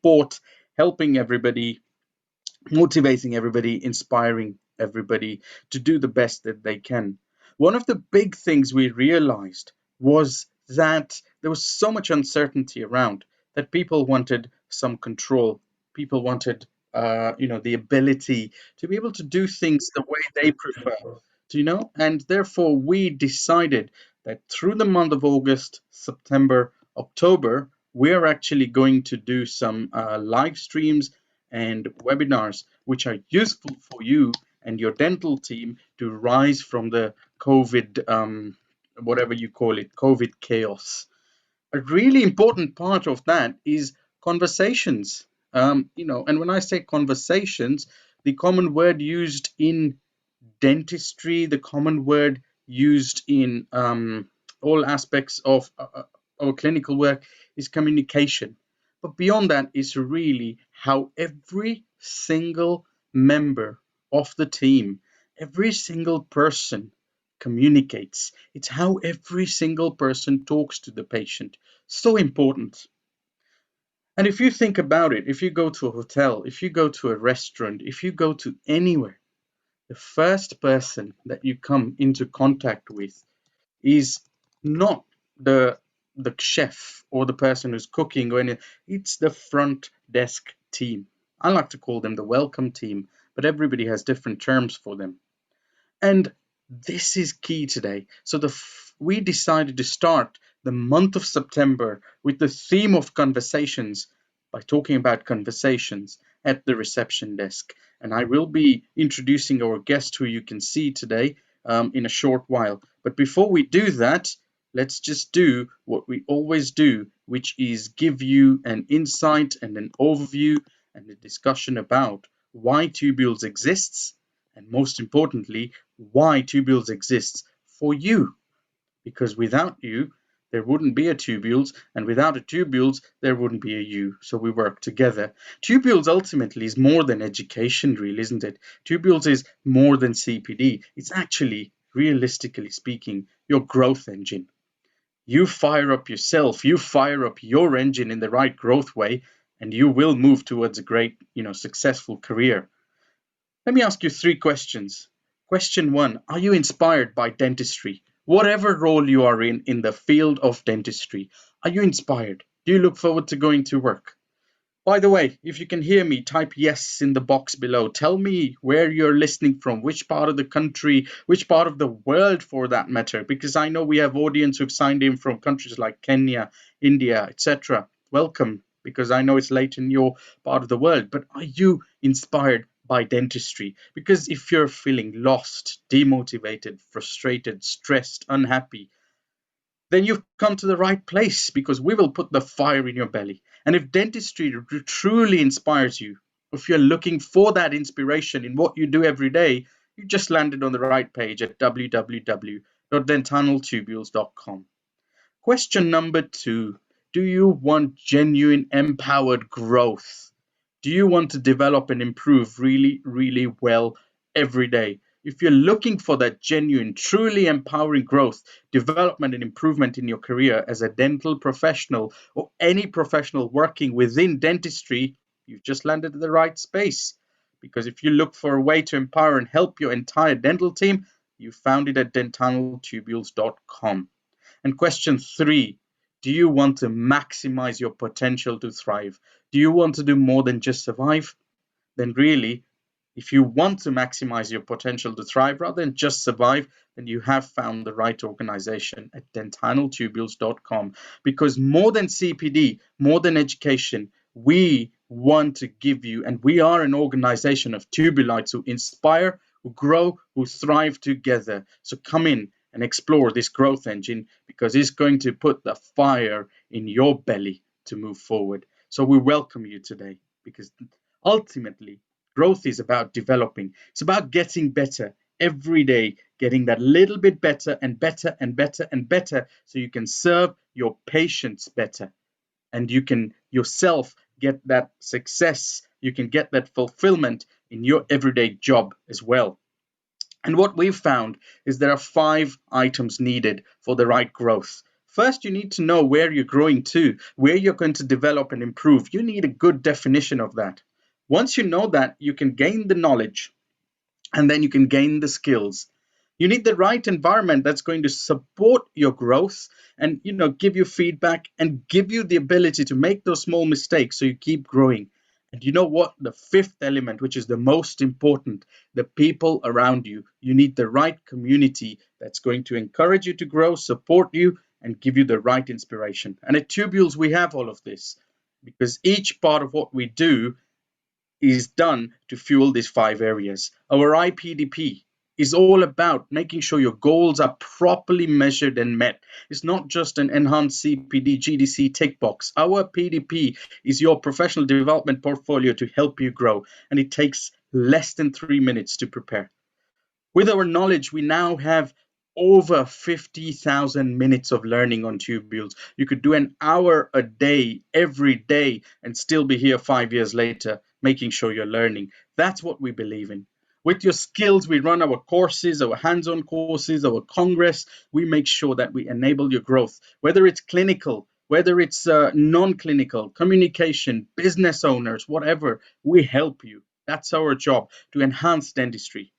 support, helping everybody, motivating everybody, inspiring everybody to do the best that they can. One of the big things we realized was that there was so much uncertainty around that people wanted some control. People wanted, the ability to be able to do things the way they prefer. And therefore we decided that through the month of August, September, October, we're actually going to do some live streams and webinars which are useful for you and your dental team to rise from the COVID, whatever you call it, COVID chaos. A really important part of that is conversations. And when I say conversations, the common word used in dentistry, the common word used in all aspects of our clinical work is communication. But beyond that is really how every single member of the team, every single person communicates. It's how every single person talks to the patient. So important. And if you think about it, if you go to a hotel, if you go to a restaurant, if you go to anywhere, the first person that you come into contact with is not the chef or the person who's cooking or anything. It's the front desk team. I like to call them the welcome team, but everybody has different terms for them. And this is key today. So we decided to start the month of September with the theme of conversations by talking about conversations at the reception desk. And I will be introducing our guest who you can see today in a short while. But before we do that, let's just do what we always do, which is give you an insight and an overview and a discussion about why Tubules exists, and most importantly, why Tubules exists for you. Because without you, there wouldn't be a Tubules, and without a Tubules, there wouldn't be a you. So we work together. Tubules ultimately is more than education, really, isn't it? Tubules is more than CPD. It's actually, realistically speaking, your growth engine. You fire up yourself, you fire up your engine in the right growth way, and you will move towards a great, successful career. Let me ask you 3 questions. Question 1, are you inspired by dentistry? Whatever role you are in the field of dentistry, are you inspired? Do you look forward to going to work? By the way, if you can hear me, type yes in the box below. Tell me where you're listening from, which part of the country, which part of the world for that matter, because I know we have audience who've signed in from countries like Kenya, India, etc. Welcome, because I know it's late in your part of the world, but are you inspired by dentistry? Because if you're feeling lost, demotivated, frustrated, stressed, unhappy, then you've come to the right place, because we will put the fire in your belly. And if dentistry truly inspires you, if you're looking for that inspiration in what you do every day, you just landed on the right page at www.dentaltubules.com. Question number 2, do you want genuine empowered growth? Do you want to develop and improve really, really well every day? If you're looking for that genuine, truly empowering growth, development, and improvement in your career as a dental professional or any professional working within dentistry, you've just landed at the right space. Because if you look for a way to empower and help your entire dental team, you found it at dentaltubules.com. And question 3, do you want to maximize your potential to thrive? Do you want to do more than just survive? Then really, if you want to maximize your potential to thrive rather than just survive, then you have found the right organization at dentaltubules.com. Because more than CPD, more than education, we want to give you, and we are an organization of tubulites who inspire, who grow, who thrive together. So come in and explore this growth engine, because it's going to put the fire in your belly to move forward. So we welcome you today, because ultimately, growth is about developing. It's about getting better every day, getting that little bit better and better and better and better, so you can serve your patients better. And you can yourself get that success, you can get that fulfillment in your everyday job as well. And what we've found is there are 5 items needed for the right growth. First, you need to know where you're growing to, where you're going to develop and improve. You need a good definition of that. Once you know that, you can gain the knowledge and then you can gain the skills. You need the right environment that's going to support your growth and give you feedback and give you the ability to make those small mistakes so you keep growing. And you know what? The fifth element, which is the most important, the people around you. You need the right community that's going to encourage you to grow, support you, and give you the right inspiration. And at Tubules, we have all of this because each part of what we do is done to fuel these 5 areas. Our IPDP is all about making sure your goals are properly measured and met. It's not just an enhanced CPD GDC tick box. Our PDP is your professional development portfolio to help you grow, and it takes less than 3 minutes to prepare. With our knowledge, we now have over 50,000 minutes of learning on Tubules. You could do an hour a day, every day, and still be here 5 years later, making sure you're learning. That's what we believe in. With your skills, we run our courses, our hands-on courses, our congress. We make sure that we enable your growth, whether it's clinical, whether it's non-clinical, communication, business owners, whatever, we help you. That's our job, to enhance dentistry.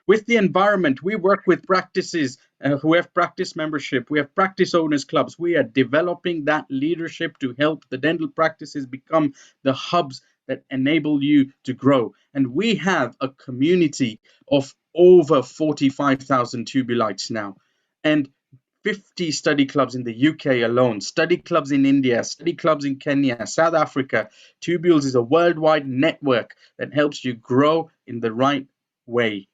With the environment, we work with practices who have practice membership. We have practice owners clubs. We are developing that leadership to help the dental practices become the hubs that enable you to grow. And we have a community of over 45,000 tubulites now, and 50 study clubs in the UK alone, study clubs in India, study clubs in Kenya, South Africa. Tubules is a worldwide network that helps you grow in the right way.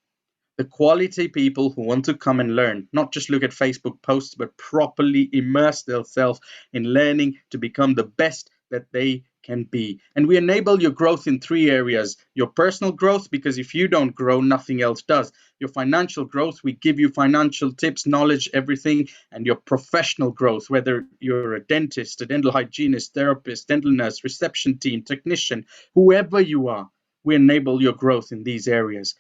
The quality people who want to come and learn, not just look at Facebook posts, but properly immerse themselves in learning to become the best that they can be. And we enable your growth in 3 areas. Your personal growth, because if you don't grow, nothing else does. Your financial growth, we give you financial tips, knowledge, everything. And your professional growth, whether you're a dentist, a dental hygienist, therapist, dental nurse, reception team, technician, whoever you are, we enable your growth in these areas.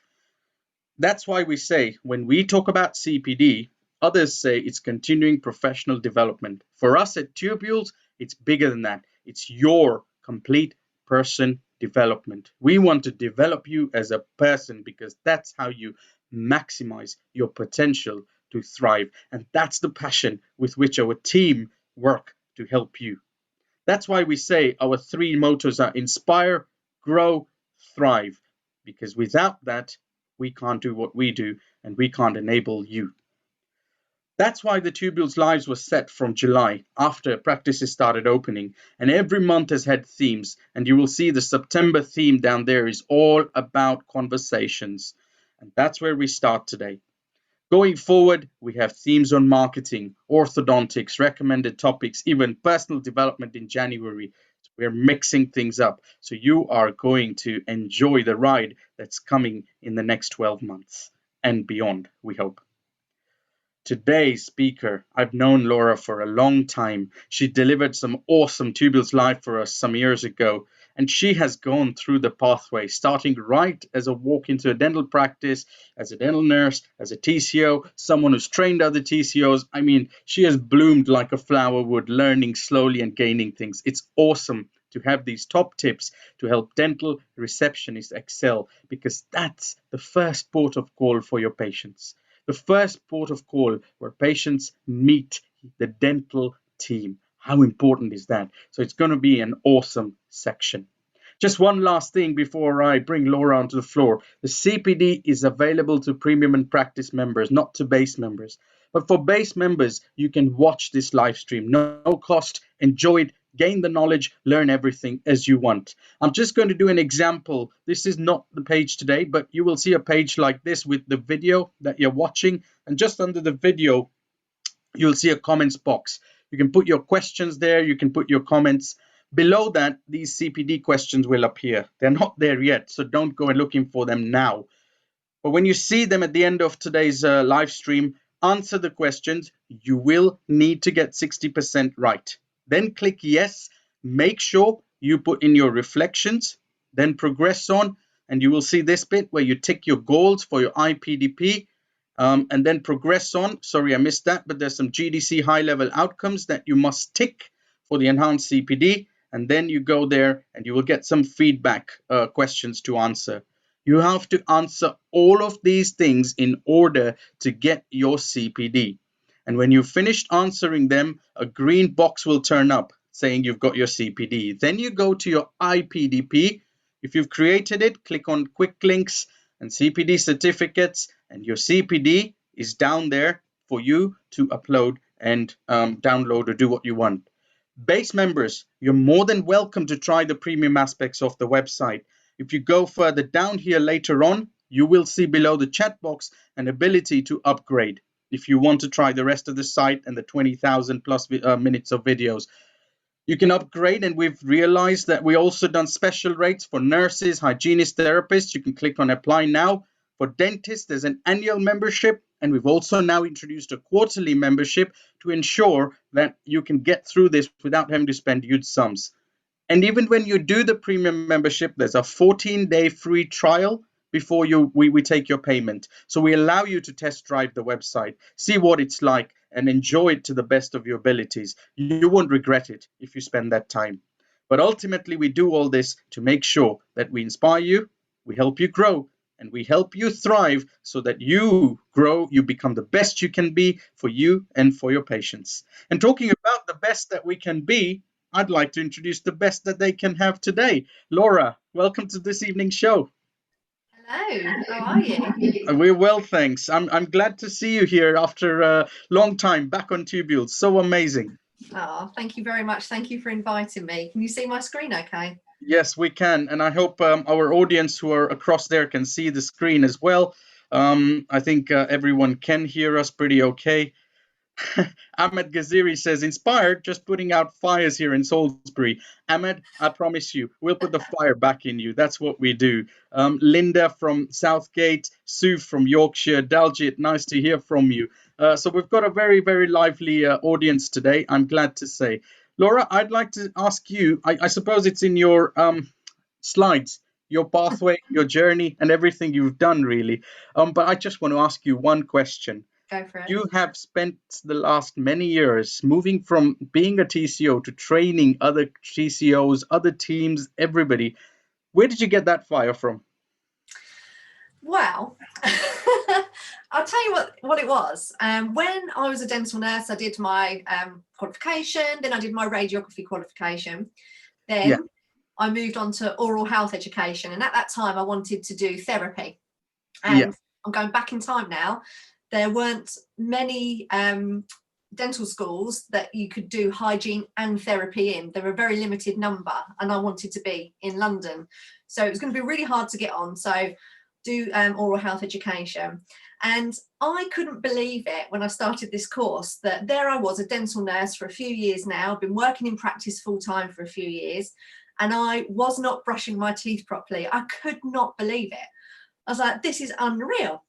That's why we say when we talk about CPD, others say it's continuing professional development. For us at Tubules, it's bigger than that. It's your complete person development. We want to develop you as a person because that's how you maximize your potential to thrive. And that's the passion with which our team work to help you. That's why we say our 3 mottos are inspire, grow, thrive, because without that, we can't do what we do and we can't enable you. That's why the Tubules Lives was set from July after practices started opening, and every month has had themes, and you will see the September theme down there is all about conversations, and that's where we start today. Going forward, we have themes on marketing, orthodontics, recommended topics, even personal development in January. We're mixing things up, so you are going to enjoy the ride that's coming in the next 12 months and beyond, we hope. Today's speaker, I've known Laura for a long time. She delivered some awesome Tubules Live for us some years ago, and she has gone through the pathway, starting right as a walk into a dental practice, as a dental nurse, as a TCO, someone who's trained other TCOs. I mean, she has bloomed like a flower would, learning slowly and gaining things. It's awesome to have these top tips to help dental receptionists excel, because that's the first port of call for your patients. The first port of call where patients meet the dental team. How important is that? So it's going to be an awesome section. Just one last thing before I bring Laura onto the floor. The CPD is available to premium and practice members, not to base members. But for base members, you can watch this live stream. No cost. Enjoy it. Gain the knowledge, learn everything as you want. I'm just going to do an example. This is not the page today, but you will see a page like this with the video that you're watching. And just under the video, you'll see a comments box. You can put your questions there. You can put your comments. Below that, these CPD questions will appear. They're not there yet, so don't go and looking for them now. But when you see them at the end of today's live stream, answer the questions. You will need to get 60% right. Then click yes. Make sure you put in your reflections. Then progress on, and you will see this bit where you tick your goals for your IPDP. and then progress on. Sorry, I missed that, but there's some GDC high-level outcomes that you must tick for the enhanced CPD, and then you go there and you will get some feedback questions to answer. You have to answer all of these things in order to get your CPD. And when you've finished answering them, a green box will turn up saying you've got your CPD. Then you go to your IPDP. If you've created it, click on quick links and CPD certificates, and your CPD is down there for you to upload and download or do what you want. Base members, you're more than welcome to try the premium aspects of the website. If you go further down here later on, you will see below the chat box an ability to upgrade if you want to try the rest of the site and the 20,000 plus minutes of videos. You can upgrade, and we've realized that we also done special rates for nurses, hygienists, therapists. You can click on apply now. For dentists, there's an annual membership, and we've also now introduced a quarterly membership to ensure that you can get through this without having to spend huge sums. And even when you do the premium membership, there's a 14-day free trial before we take your payment. So we allow you to test drive the website, see what it's like, and enjoy it to the best of your abilities. You won't regret it if you spend that time. But ultimately, we do all this to make sure that we inspire you, we help you grow, and we help you thrive so that you grow, you become the best you can be for you and for your patients. And talking about the best that we can be, I'd like to introduce the best that they can have today. Laura, welcome to this evening's show. Hello, how are you? We're well, thanks. I'm glad to see you here after a long time back on Tubules. So amazing. Oh, thank you very much. Thank you for inviting me. Can you see my screen okay? Yes, we can, and I hope our audience who are across there can see the screen as well. I think everyone can hear us pretty okay. Ahmed Ghaziri says, inspired, just putting out fires here in Salisbury. Ahmed, I promise you, we'll put the fire back in you. That's what we do. Linda from Southgate, Sue from Yorkshire, Daljit, nice to hear from you. So we've got a very, very lively audience today, I'm glad to say. Laura, I'd like to ask you, I suppose it's in your slides, your pathway, your journey, and everything you've done, really. But I just want to ask you one question. Go for it. You have spent the last many years moving from being a TCO to training other TCOs, other teams, everybody. Where did you get that fire from? Well, I'll tell you what it was. When I was a dental nurse, I did my qualification, then I did my radiography qualification. Then Yeah. I moved on to oral health education. And at that time, I wanted to do therapy. And Yeah. I'm going back in time now. There weren't many dental schools that you could do hygiene and therapy in. There were a very limited number, and I wanted to be in London. So it was going to be really hard to get on. So do oral health education. And I couldn't believe it when I started this course that there I was, a dental nurse for a few years now. I've been working in practice full time for a few years, and I was not brushing my teeth properly. I could not believe it. I was like, this is unreal.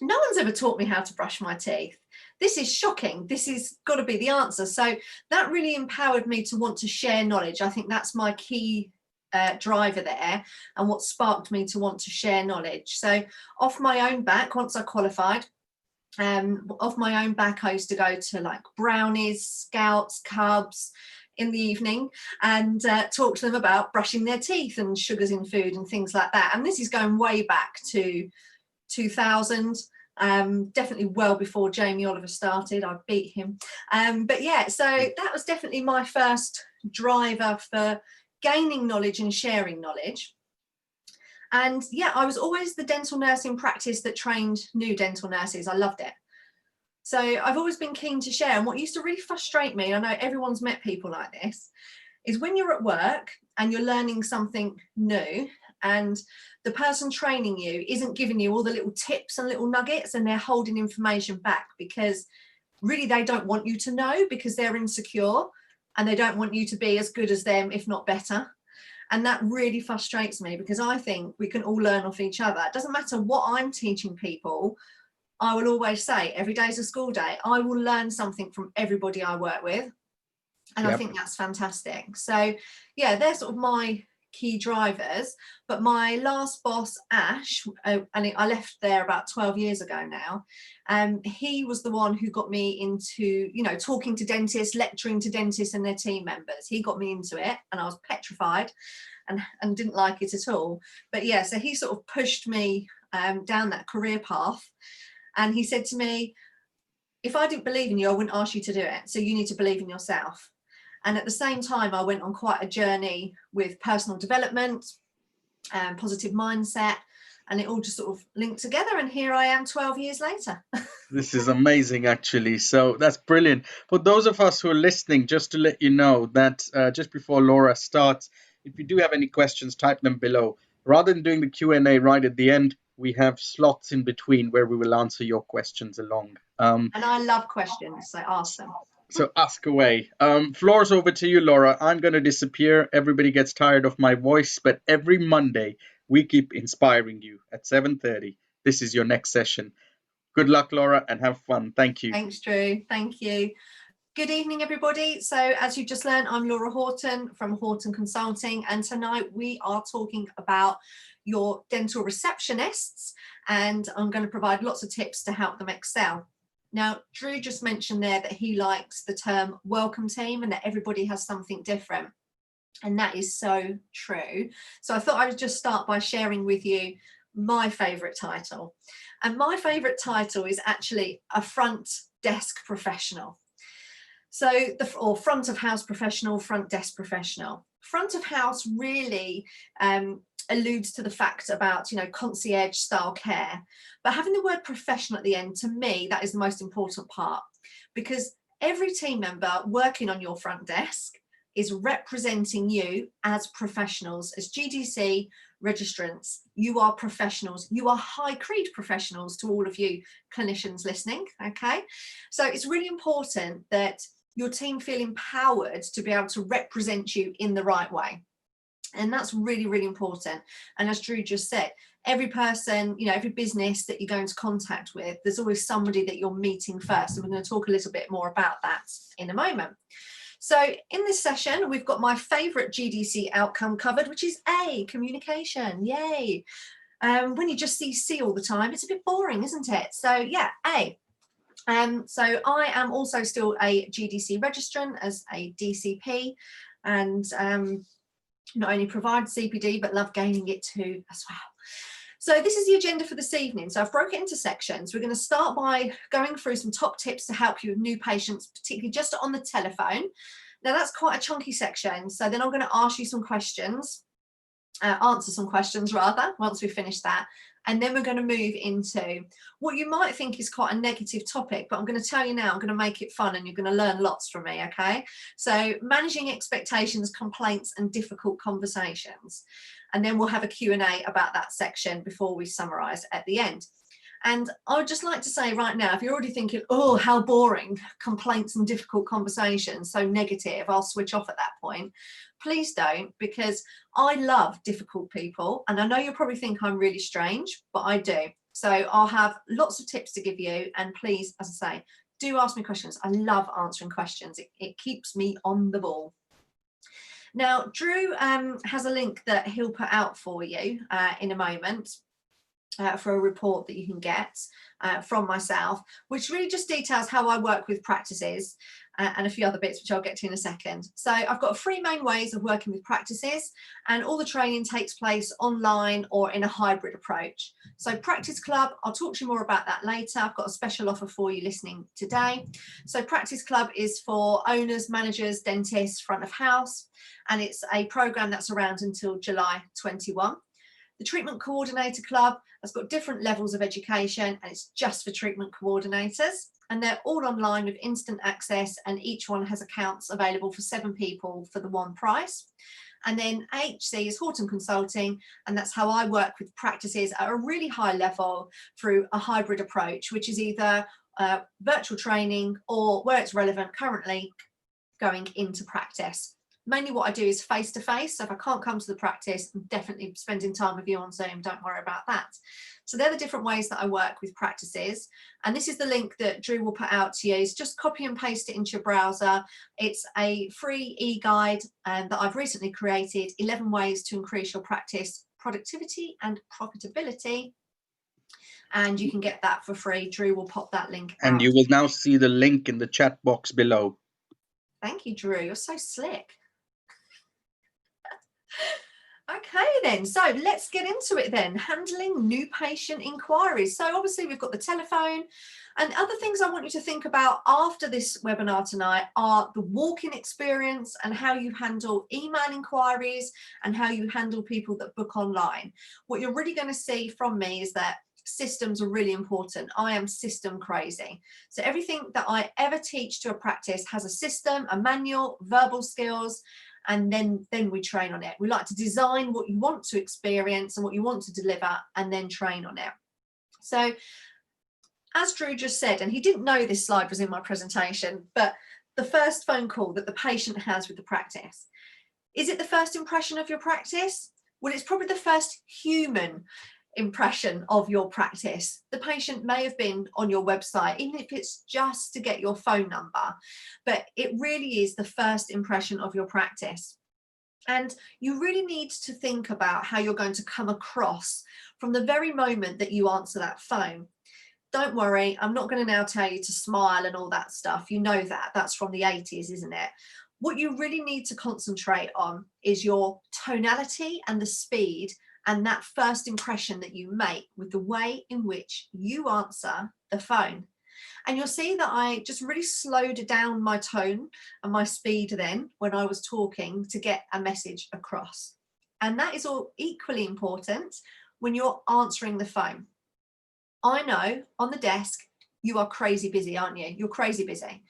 No one's ever taught me how to brush my teeth. This is shocking. This has got to be the answer. So that really empowered me to want to share knowledge. I think that's my key driver there, and what sparked me to want to share knowledge. So off my own back, once I qualified, off my own back, I used to go to like brownies, scouts, cubs in the evening and talk to them about brushing their teeth and sugars in food and things like that. And this is going way back to 2000, definitely well before Jamie Oliver started. I beat him. But yeah, so that was definitely my first driver for gaining knowledge and sharing knowledge. And yeah, I was always the dental nurse in practice that trained new dental nurses. I loved it. So I've always been keen to share. And what used to really frustrate me, and I know everyone's met people like this, is when you're at work and you're learning something new and the person training you isn't giving you all the little tips and little nuggets, and they're holding information back because really they don't want you to know, because they're insecure and they don't want you to be as good as them, if not better. And that really frustrates me, because I think we can all learn off each other. It doesn't matter what I'm teaching people. I will always say every day is a school day. I will learn something from everybody I work with. And I think that's fantastic. So yeah, they're sort of my key drivers. But my last boss, Ash, and I left there about 12 years ago now, he was the one who got me into, you know, talking to dentists, lecturing to dentists and their team members. He got me into it, and I was petrified and didn't like it at all. But yeah, so he sort of pushed me down that career path, and he said to me, if I didn't believe in you, I wouldn't ask you to do it. So you need to believe in yourself. And at the same time, I went on quite a journey with personal development and positive mindset, and it all just sort of linked together. And here I am 12 years later. This is amazing, actually. So that's brilliant. For those of us who are listening, just to let you know that just before Laura starts, if you do have any questions, type them below. Rather than doing the Q&A right at the end, we have slots in between where we will answer your questions along. And I love questions, so ask them. So ask away. Floor's over to you, Laura. I'm going to disappear. Everybody gets tired of my voice, but every Monday we keep inspiring you at 7:30. This is your next session. Good luck, Laura, and have fun. Thank you. Thanks, Drew. Thank you. Good evening, everybody. So as you just learned, I'm Laura Horton from Horton Consulting, and tonight we are talking about your dental receptionists, and I'm going to provide lots of tips to help them excel. Now, Drew just mentioned there that he likes the term welcome team and that everybody has something different. And that is so true. So I thought I would just start by sharing with you my favourite title. And my favourite title is actually a front desk professional. So or front of house professional, front desk professional. Front of house really alludes to the fact about, you know, concierge style care, but having the word professional at the end, to me, that is the most important part, because every team member working on your front desk is representing you as professionals, as GDC registrants. You are professionals. You are high creed professionals to all of you clinicians listening. Okay, so it's really important that your team feel empowered to be able to represent you in the right way. And that's really, really important. And as Drew just said, every person, you know, every business that you go into contact with, there's always somebody that you're meeting first. And we're going to talk a little bit more about that in a moment. So in this session, we've got my favorite GDC outcome covered, which is A, communication. Yay. When you just see C all the time, it's a bit boring, isn't it? So yeah, A. So I am also still a GDC registrant as a DCP, and not only provide CPD, but love gaining it too as well. So this is the agenda for this evening. So I've broken it into sections. We're going to start by going through some top tips to help you with new patients, particularly just on the telephone. Now that's quite a chunky section. So then I'm going to ask you some questions, answer some questions rather, once we finish that. And then we're going to move into what you might think is quite a negative topic, but I'm going to tell you now, I'm going to make it fun and you're going to learn lots from me, okay? So managing expectations, complaints and difficult conversations. And then we'll have a Q&A about that section before we summarise at the end. And I would just like to say right now, if you're already thinking, oh, how boring, complaints and difficult conversations, so negative, I'll switch off at that point. Please don't, because I love difficult people. And I know you'll probably think I'm really strange, but I do. So I'll have lots of tips to give you. And please, as I say, do ask me questions. I love answering questions. It keeps me on the ball. Now, Drew has a link that he'll put out for you in a moment. For a report that you can get from myself, which really just details how I work with practices and a few other bits, which I'll get to in a second. So I've got 3 main ways of working with practices, and all the training takes place online or in a hybrid approach. So Practice Club, I'll talk to you more about that later. I've got a special offer for you listening today. So Practice Club is for owners, managers, dentists, front of house, and it's a program that's around until July 21. The Treatment Coordinator Club has got different levels of education, and it's just for treatment coordinators, and they're all online with instant access, and each one has accounts available for 7 people for the one price. And then HC is Horton Consulting, and that's how I work with practices at a really high level through a hybrid approach, which is either virtual training or, where it's relevant currently, going into practice. Mainly what I do is face-to-face. So if I can't come to the practice, I'm definitely spending time with you on Zoom. Don't worry about that. So they're the different ways that I work with practices. And this is the link that Drew will put out to you. Is just copy and paste it into your browser. It's a free e-guide that I've recently created, 11 ways to increase your practice productivity and profitability. And you can get that for free. Drew will pop that link out. And you will now see the link in the chat box below. Thank you, Drew. You're so slick. Okay then, so let's get into it then. Handling new patient inquiries. So obviously we've got the telephone, and other things I want you to think about after this webinar tonight are the walk-in experience and how you handle email inquiries and how you handle people that book online. What you're really going to see from me is that systems are really important. I am system crazy. So everything that I ever teach to a practice has a system, a manual, verbal skills, and then we train on it. We like to design what you want to experience and what you want to deliver, and then train on it. So as Drew just said, and he didn't know this slide was in my presentation, but the first phone call that the patient has with the practice, is it the first impression of your practice? Well, it's probably the first human impression of your practice. The patient may have been on your website, even if it's just to get your phone number, but it really is the first impression of your practice. And you really need to think about how you're going to come across from the very moment that you answer that phone. Don't worry, I'm not going to now tell you to smile and all that stuff. You know that, that's from the 80s, isn't it? What you really need to concentrate on is your tonality and the speed and that first impression that you make with the way in which you answer the phone. And you'll see that I just really slowed down my tone and my speed then when I was talking to get a message across. And that is all equally important when you're answering the phone. I know on the desk, you are crazy busy, aren't you? You're crazy busy.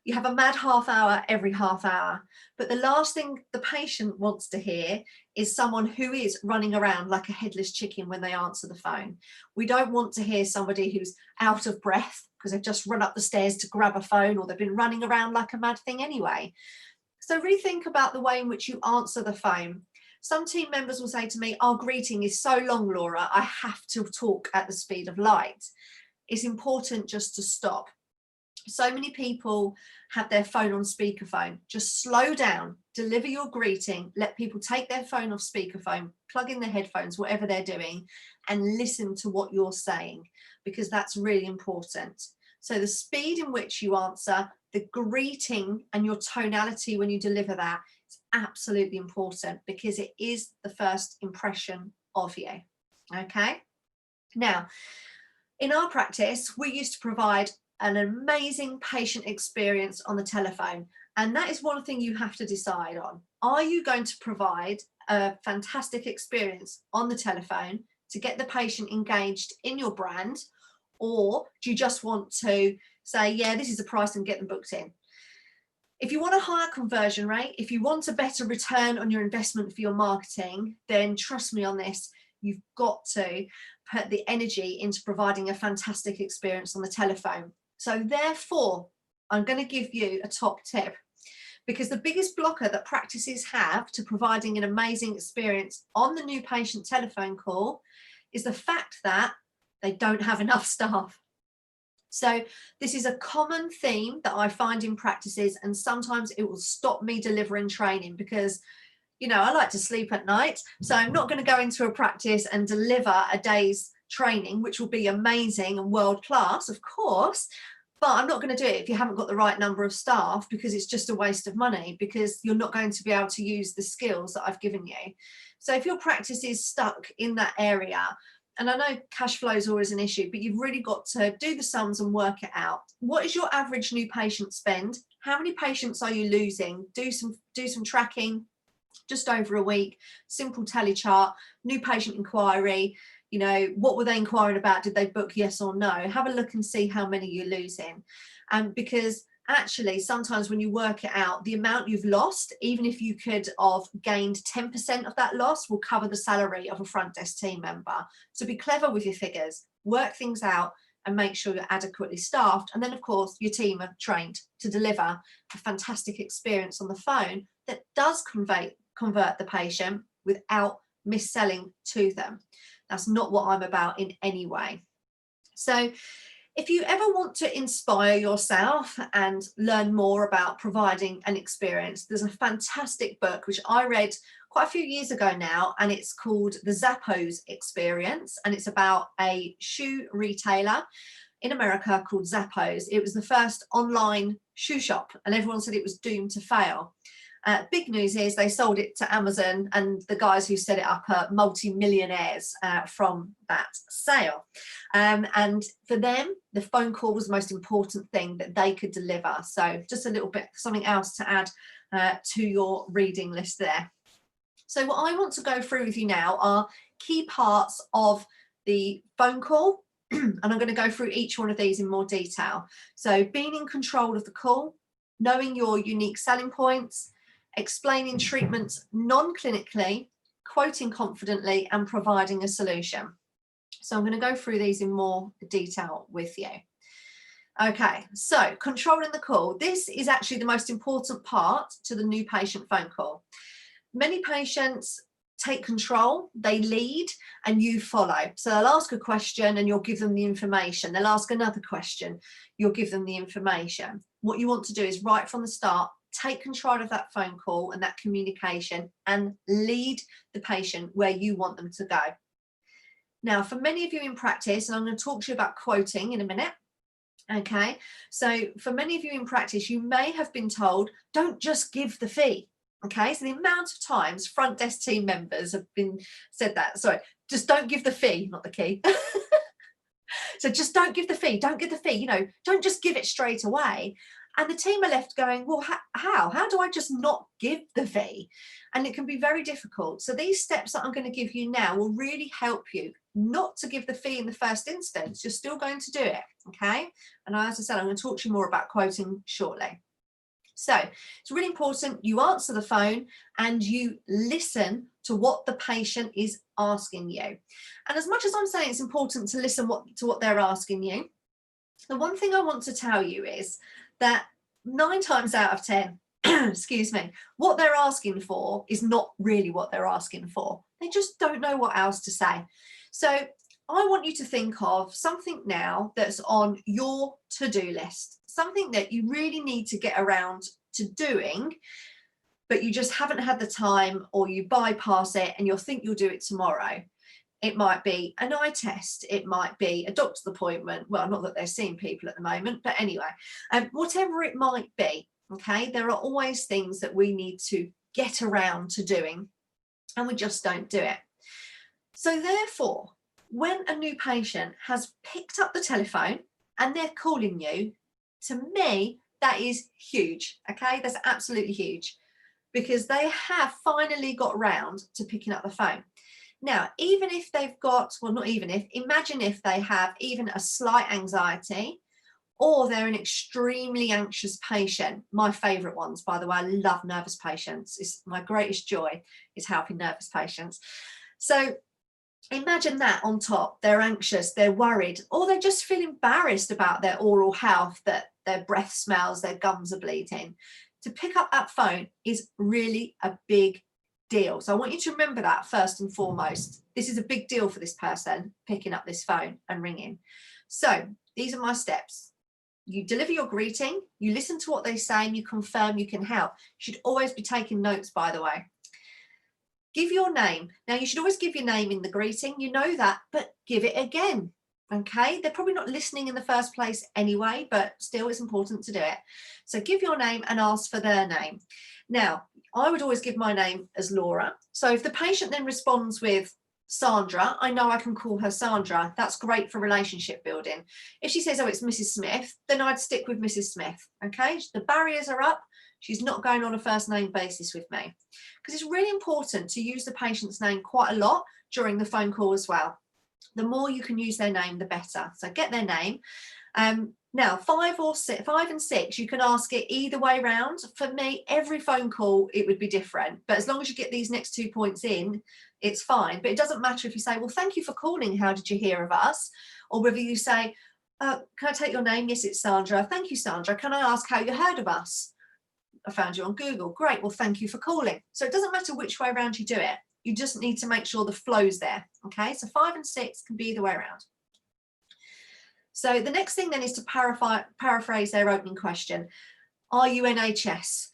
You have a mad half hour every half hour, but the last thing the patient wants to hear is someone who is running around like a headless chicken when they answer the phone. We don't want to hear somebody who's out of breath because they've just run up the stairs to grab a phone, or they've been running around like a mad thing anyway. So really think about the way in which you answer the phone. Some team members will say to me, "Our greeting is so long, Laura, I have to talk at the speed of light." It's important just to stop. So many people have their phone on speakerphone. Just slow down, deliver your greeting, let people take their phone off speakerphone, plug in their headphones, whatever they're doing, and listen to what you're saying, because that's really important. So the speed in which you answer, the greeting and your tonality when you deliver that is absolutely important, because it is the first impression of you. Okay. Now, in our practice, we used to provide an amazing patient experience on the telephone. And that is one thing you have to decide on. Are you going to provide a fantastic experience on the telephone to get the patient engaged in your brand? Or do you just want to say, yeah, this is the price, and get them booked in? If you want a higher conversion rate, if you want a better return on your investment for your marketing, then trust me on this, you've got to put the energy into providing a fantastic experience on the telephone. So therefore, I'm going to give you a top tip, because the biggest blocker that practices have to providing an amazing experience on the new patient telephone call is the fact that they don't have enough staff. So this is a common theme that I find in practices, and sometimes it will stop me delivering training because, you know, I like to sleep at night. So I'm not going to go into a practice and deliver a day's training, which will be amazing and world class, of course, but I'm not going to do it if you haven't got the right number of staff, because it's just a waste of money, because you're not going to be able to use the skills that I've given you. So if your practice is stuck in that area, and I know cash flow is always an issue, but you've really got to do the sums and work it out. What is your average new patient spend? How many patients are you losing? Do some tracking, just over a week, simple tally chart, new patient inquiry. You know, what were they inquiring about? Did they book, yes or no? Have a look and see how many you're losing. Because actually, sometimes when you work it out, the amount you've lost, even if you could have gained 10% of that loss, will cover the salary of a front desk team member. So be clever with your figures, work things out, and make sure you're adequately staffed. And then, of course, your team are trained to deliver a fantastic experience on the phone that does convert the patient without mis-selling to them. That's not what I'm about in any way. So if you ever want to inspire yourself and learn more about providing an experience, there's a fantastic book which I read quite a few years ago now, and it's called The Zappos Experience, and it's about a shoe retailer in America called Zappos. It was the first online shoe shop, and everyone said it was doomed to fail. Big news is they sold it to Amazon, and the guys who set it up are multi-millionaires from that sale. And for them, the phone call was the most important thing that they could deliver. So just a little bit, something else to add to your reading list there. So what I want to go through with you now are key parts of the phone call, and I'm going to go through each one of these in more detail. So being in control of the call, knowing your unique selling points, explaining treatments non-clinically, quoting confidently, and providing a solution. So I'm going to go through these in more detail with you. Okay, so controlling the call. This is actually the most important part to the new patient phone call. Many patients take control, they lead, and you follow. So they'll ask a question and you'll give them the information. They'll ask another question, you'll give them the information. What you want to do is right from the start, take control of that phone call and that communication and lead the patient where you want them to go. Now, for many of you in practice, and I'm going to talk to you about quoting in a minute. Okay, so for many of you in practice, you may have been told, don't just give the fee. Okay, so the amount of times front desk team members have been said that, sorry, just don't give the fee, not the key. So just don't give the fee, don't give the fee, you know, don't just give it straight away. And the team are left going, well, how do I just not give the fee? And it can be very difficult. So these steps that I'm going to give you now will really help you not to give the fee in the first instance. You're still going to do it, okay? And as I said, I'm going to talk to you more about quoting shortly. So it's really important you answer the phone and you listen to what the patient is asking you. And as much as I'm saying it's important to listen to what they're asking you, the one thing I want to tell you is that 9 times out of 10, excuse me, what they're asking for is not really what they're asking for. They just don't know what else to say. So I want you to think of something now that's on your to-do list, something that you really need to get around to doing, but you just haven't had the time, or you bypass it and you'll think you'll do it tomorrow. It might be an eye test, it might be a doctor's appointment. Well, not that they're seeing people at the moment, but anyway, whatever it might be, okay, there are always things that we need to get around to doing, and we just don't do it. So therefore, when a new patient has picked up the telephone and they're calling you, to me, that is huge, okay? That's absolutely huge, because they have finally got round to picking up the phone. Now, even if they've got, well, not even if, imagine if they have even a slight anxiety, or they're an extremely anxious patient. My favourite ones, by the way, I love nervous patients. It's my greatest joy is helping nervous patients. So imagine that on top, they're anxious, they're worried, or they just feel embarrassed about their oral health, that their breath smells, their gums are bleeding. To pick up that phone is really a big deal. So I want you to remember that first and foremost. This is a big deal for this person, picking up this phone and ringing. So these are my steps. You deliver your greeting, you listen to what they say, and you confirm you can help. You should always be taking notes, by the way. Give your name. Now, you should always give your name in the greeting. You know that, but give it again. Okay, they're probably not listening in the first place anyway, but still it's important to do it. So give your name and ask for their name. Now, I would always give my name as Laura. So if the patient then responds with Sandra, I know I can call her Sandra. That's great for relationship building. If she says, oh, it's Mrs. Smith, then I'd stick with Mrs. Smith. Okay, the barriers are up. She's not going on a first name basis with me, because it's really important to use the patient's name quite a lot during the phone call as well. The more you can use their name, the better. So get their name. Now, 5 and 6, you can ask it either way round. For me, every phone call, it would be different. But as long as you get these next 2 points in, it's fine. But it doesn't matter if you say, well, thank you for calling. How did you hear of us? Or whether you say, can I take your name? Yes, it's Sandra. Thank you, Sandra. Can I ask how you heard of us? I found you on Google. Great. Well, thank you for calling. So it doesn't matter which way around you do it. You just need to make sure the flow's there. Okay, so 5 and 6 can be either way around. So the next thing then is to paraphrase their opening question. Are you NHS?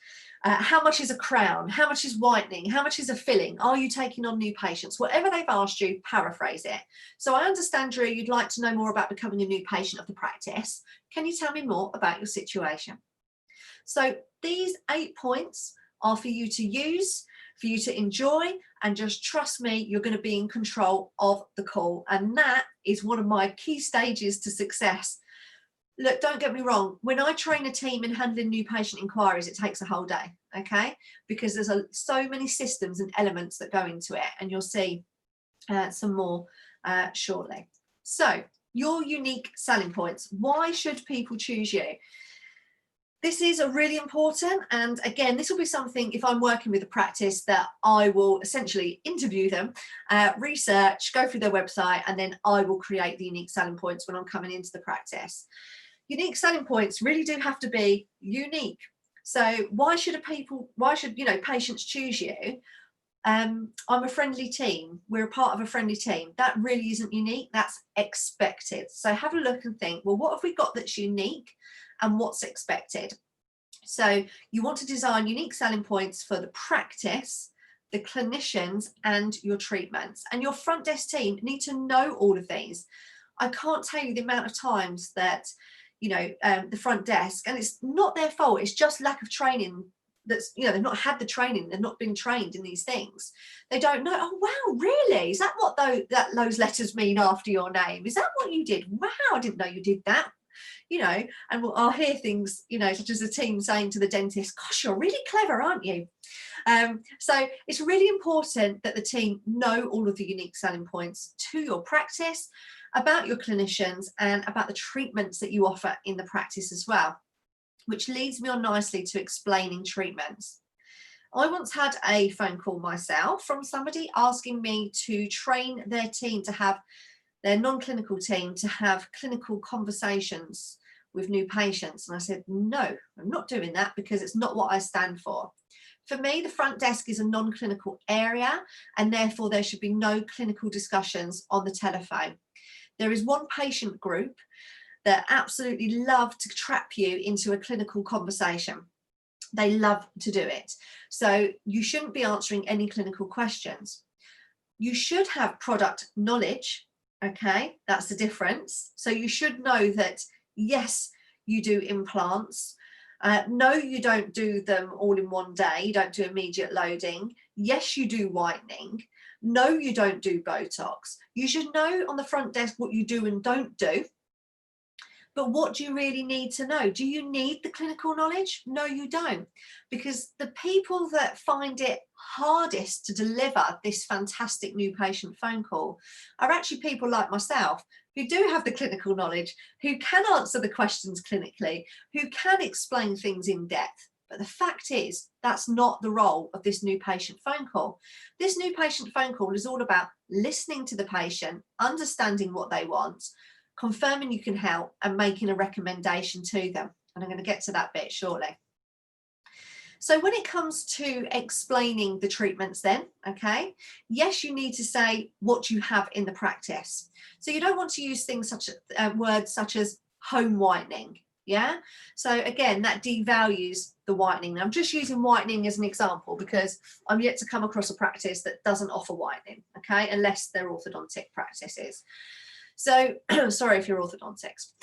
How much is a crown? How much is whitening? How much is a filling? Are you taking on new patients? Whatever they've asked you, paraphrase it. So I understand, Drew, you'd like to know more about becoming a new patient of the practice. Can you tell me more about your situation? So these 8 points are for you to use, for you to enjoy, and just trust me, you're going to be in control of the call. And that is one of my key stages to success. Look, don't get me wrong. When I train a team in handling new patient inquiries, it takes a whole day, okay? Because there's so many systems and elements that go into it, and you'll see some more shortly. So your unique selling points. Why should people choose you? This is a really important, and again, this will be something, if I'm working with a practice, that I will essentially interview them, research, go through their website, and then I will create the unique selling points when I'm coming into the practice. Unique selling points really do have to be unique. So why should patients choose you? I'm a friendly team. We're a part of a friendly team. That really isn't unique. That's expected. So have a look and think, well, what have we got that's unique and what's expected? So you want to design unique selling points for the practice, the clinicians, and your treatments. And your front desk team need to know all of these. I can't tell you the amount of times that, the front desk, and it's not their fault, it's just lack of training. That's, they've not had the training, they've not been trained in these things. They don't know, oh wow, really? Is that what those letters mean after your name? Is that what you did? Wow, I didn't know you did that. And I'll hear things, such as the team saying to the dentist, gosh, you're really clever, aren't you? So it's really important that the team know all of the unique selling points to your practice, about your clinicians, and about the treatments that you offer in the practice as well, which leads me on nicely to explaining treatments. I once had a phone call myself from somebody asking me to train their team to have, their non-clinical team to have clinical conversations with new patients. And I said, no, I'm not doing that because it's not what I stand for. For me, the front desk is a non-clinical area, and therefore there should be no clinical discussions on the telephone. There is one patient group that absolutely love to trap you into a clinical conversation. They love to do it. So you shouldn't be answering any clinical questions. You should have product knowledge, okay? That's the difference. So you should know that, yes, you do implants. No, you don't do them all in one day. You don't do immediate loading. Yes, you do whitening. No, you don't do Botox. You should know on the front desk what you do and don't do. But what do you really need to know? Do you need the clinical knowledge? No, you don't. Because the people that find it hardest to deliver this fantastic new patient phone call are actually people like myself, who do have the clinical knowledge, who can answer the questions clinically, who can explain things in depth. But the fact is, that's not the role of this new patient phone call. This new patient phone call is all about listening to the patient, understanding what they want, confirming you can help, and making a recommendation to them. And I'm going to get to that bit shortly. So when it comes to explaining the treatments then, okay, yes, you need to say what you have in the practice. So you don't want to use things such as words such as home whitening. Yeah, so again, that devalues the whitening. Now, I'm just using whitening as an example because I'm yet to come across a practice that doesn't offer whitening, okay, unless they're orthodontic practices. So, sorry if you're orthodontics.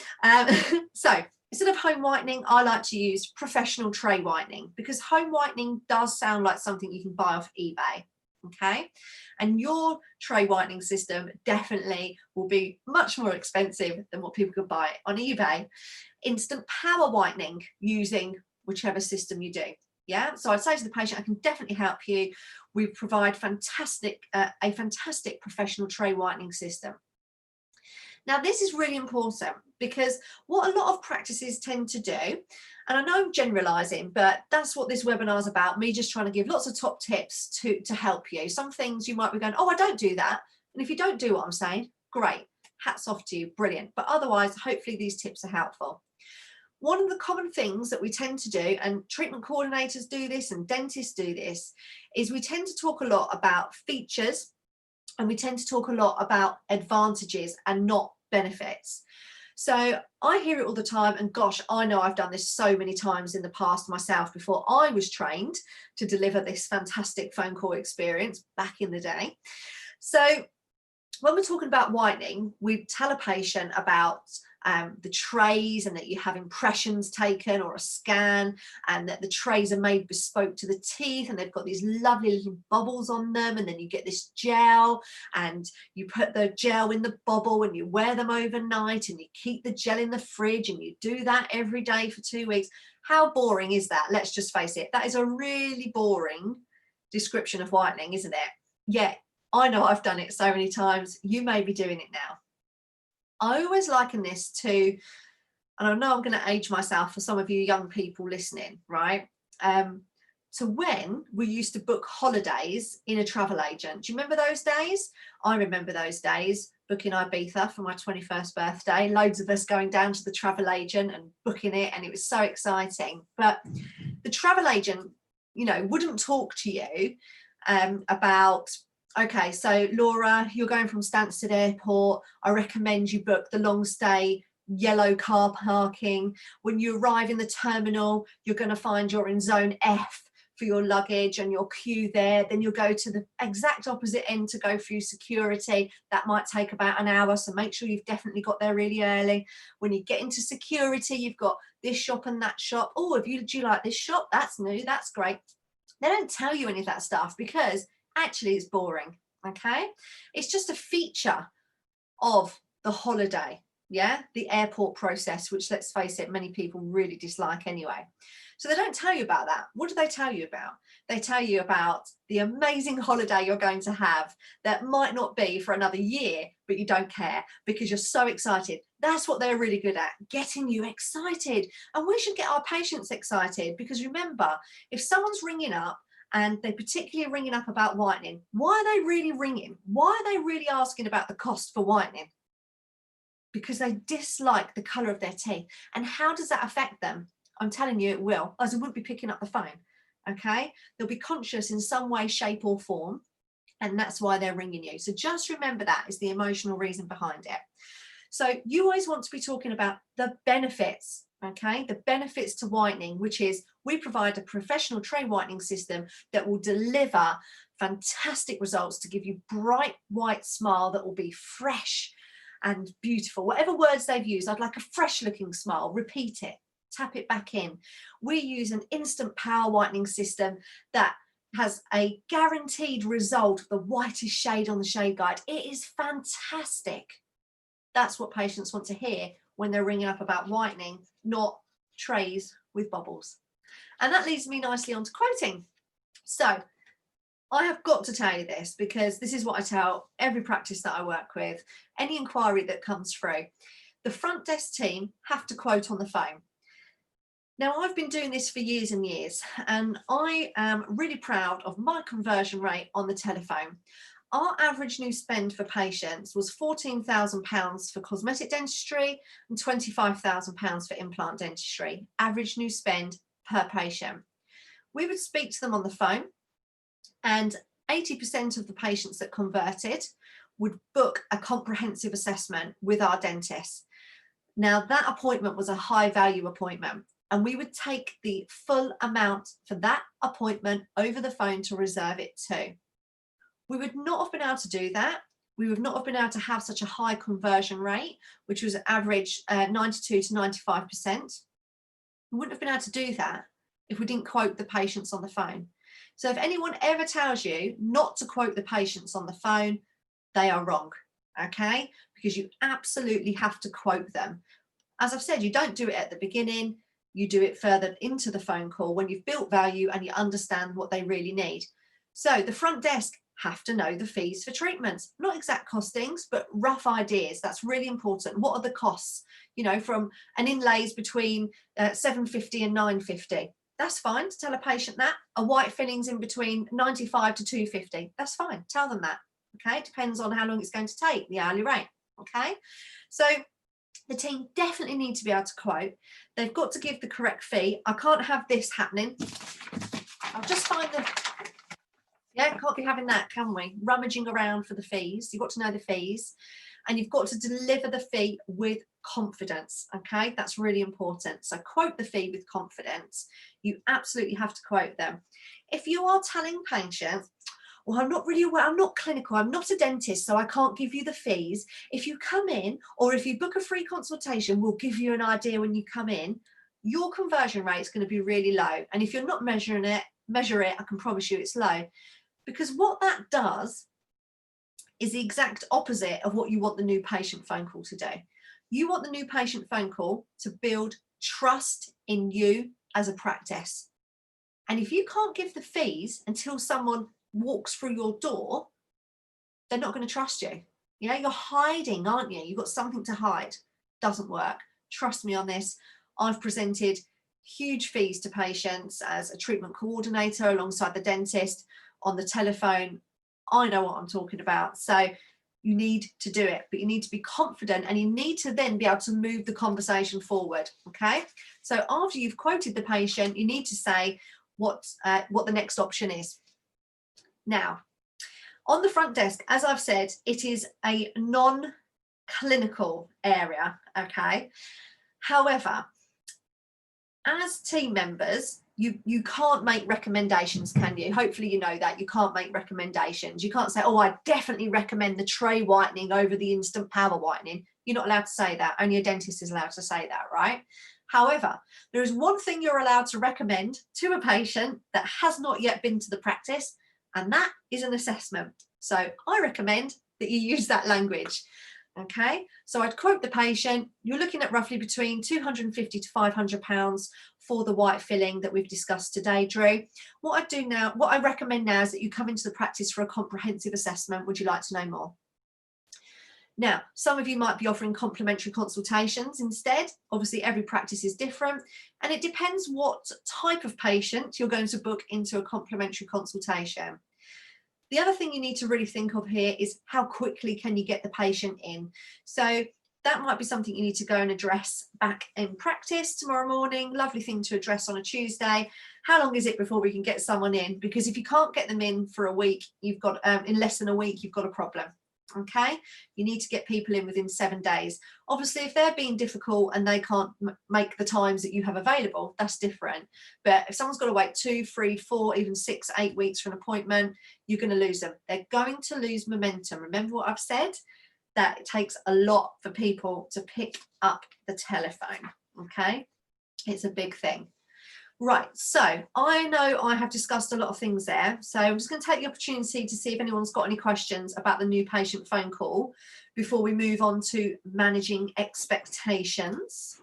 So instead of home whitening, I like to use professional tray whitening, because home whitening does sound like something you can buy off eBay, okay? And your tray whitening system definitely will be much more expensive than what people could buy on eBay. Instant power whitening, using whichever system you do. Yeah, so I'd say to the patient, I can definitely help you. We provide a fantastic professional tray whitening system. Now, this is really important because what a lot of practices tend to do, and I know I'm generalizing, but that's what this webinar is about, me just trying to give lots of top tips to help you. Some things you might be going, oh, I don't do that. And if you don't do what I'm saying, great. hats off to you, brilliant. But otherwise, hopefully these tips are helpful. One of the common things that we tend to do, and treatment coordinators do this and dentists do this, is we tend to talk a lot about features, and we tend to talk a lot about advantages and not benefits. So I hear it all the time, and gosh, I know I've done this so many times in the past myself before I was trained to deliver this fantastic phone call experience back in the day. So when we're talking about whitening, we tell a patient about the trays, and that you have impressions taken or a scan, and that the trays are made bespoke to the teeth, and they've got these lovely little bubbles on them, and then you get this gel, and you put the gel in the bubble and you wear them overnight, and you keep the gel in the fridge, and you do that every day for 2 weeks. How boring is that? Let's just face it, that is a really boring description of whitening, isn't it? Yet I know I've done it so many times. You may be doing it now. I always liken this to, and I know I'm going to age myself for some of you young people listening, right? To when we used to book holidays in a travel agent. Do you remember those days? I remember those days, booking Ibiza for my 21st birthday, loads of us going down to the travel agent and booking it, and it was so exciting. But the travel agent, you know, wouldn't talk to you about, okay, so Laura, you're going from Stansted Airport. I recommend you book the long stay yellow car parking. When you arrive in the terminal, you're going to find you're in zone F for your luggage and your queue there. Then you'll go to the exact opposite end to go through security. That might take about an hour, so make sure you've definitely got there really early. When you get into security, you've got this shop and that shop. Oh, do you like this shop? That's new, that's great. They don't tell you any of that stuff because actually it's boring. Okay, it's just a feature of the holiday, yeah, the airport process, which, let's face it, many people really dislike anyway. So they don't tell you about that. What do they tell you about? They tell you about the amazing holiday you're going to have that might not be for another year, but you don't care because you're so excited. That's what they're really good at, getting you excited. And we should get our patients excited, because remember, if someone's ringing up and they're particularly ringing up about whitening, why are they really ringing? Why are they really asking about the cost for whitening? Because they dislike the colour of their teeth. And how does that affect them? I'm telling you it will, as they wouldn't be picking up the phone. Okay, they'll be conscious in some way, shape or form, and that's why they're ringing you. So just remember that is the emotional reason behind it. So you always want to be talking about the benefits, okay? The benefits to whitening, which is we provide a professional tray whitening system that will deliver fantastic results to give you bright white smile that will be fresh and beautiful. Whatever words they've used, I'd like a fresh looking smile. Repeat it, tap it back in. We use an instant power whitening system that has a guaranteed result of the whitest shade on the shade guide. It is fantastic. That's what patients want to hear when they're ringing up about whitening, not trays with bubbles. And that leads me nicely on to quoting. So I have got to tell you this, because this is what I tell every practice that I work with, any inquiry that comes through. The front desk team have to quote on the phone. Now, I've been doing this for years and years, and I am really proud of my conversion rate on the telephone. Our average new spend for patients was £14,000 for cosmetic dentistry and £25,000 for implant dentistry, average new spend per patient. We would speak to them on the phone, and 80% of the patients that converted would book a comprehensive assessment with our dentist. Now, that appointment was a high value appointment, and we would take the full amount for that appointment over the phone to reserve it too. We would not have been able to do that. We would not have been able to have such a high conversion rate, which was average 92 to 95%. We wouldn't have been able to do that if we didn't quote the patients on the phone. So if anyone ever tells you not to quote the patients on the phone, they are wrong, okay? Because you absolutely have to quote them. As I've said, you don't do it at the beginning, you do it further into the phone call when you've built value and you understand what they really need. So the front desk have to know the fees for treatments, not exact costings, but rough ideas. That's really important. What are the costs? You know, from an inlays between $750 and $950. That's fine to tell a patient that. A white fillings in between $95 to $250. That's fine. Tell them that. Okay, it depends on how long it's going to take, the hourly rate. Okay, so the team definitely need to be able to quote. They've got to give the correct fee. I can't have this happening. I'll just find the, yeah, can't be having that, can we? Rummaging around for the fees. You've got to know the fees, and you've got to deliver the fee with confidence. Okay, that's really important. So quote the fee with confidence. You absolutely have to quote them. If you are telling patients, well, I'm not really aware, I'm not clinical, I'm not a dentist, so I can't give you the fees. If you come in, or if you book a free consultation, we'll give you an idea when you come in, your conversion rate is going to be really low. And if you're not measure it, I can promise you it's low. Because what that does is the exact opposite of what you want the new patient phone call to do. You want the new patient phone call to build trust in you as a practice. And if you can't give the fees until someone walks through your door, they're not going to trust you. You know, you're hiding, aren't you? You've got something to hide. Doesn't work. Trust me on this. I've presented huge fees to patients as a treatment coordinator alongside the dentist on the telephone. I know what I'm talking about. So you need to do it, but you need to be confident, and you need to then be able to move the conversation forward. Okay. So after you've quoted the patient, you need to say what the next option is. Now, on the front desk, as I've said, it is a non-clinical area, okay? However, as team members, you can't make recommendations, can you? Hopefully you know that. You can't make recommendations. You can't say, oh, I definitely recommend the tray whitening over the instant power whitening. You're not allowed to say that. Only a dentist is allowed to say that, right? However, there is one thing you're allowed to recommend to a patient that has not yet been to the practice, and that is an assessment. So I recommend that you use that language. Okay, so I'd quote the patient. You're looking at roughly between £250 to £500 for the white filling that we've discussed today, Drew. What I recommend now is that you come into the practice for a comprehensive assessment. Would you like to know more? Now, some of you might be offering complimentary consultations instead. Obviously, every practice is different, and it depends what type of patient you're going to book into a complimentary consultation. The other thing you need to really think of here is how quickly can you get the patient in? So that might be something you need to go and address back in practice tomorrow morning. Lovely thing to address on a Tuesday. How long is it before we can get someone in? Because if you can't get them in for a week, you've got in less than a week, you've got a problem. Okay, you need to get people in within 7 days. Obviously, if they're being difficult and they can't make the times that you have available, that's different. But if someone's got to wait 2, 3, 4, even 6, 8 weeks for an appointment, you're going to lose them. They're going to lose momentum. Remember what I've said? That it takes a lot for people to pick up the telephone. Okay, it's a big thing. Right, so I know I have discussed a lot of things there, so I'm just going to take the opportunity to see if anyone's got any questions about the new patient phone call before we move on to managing expectations.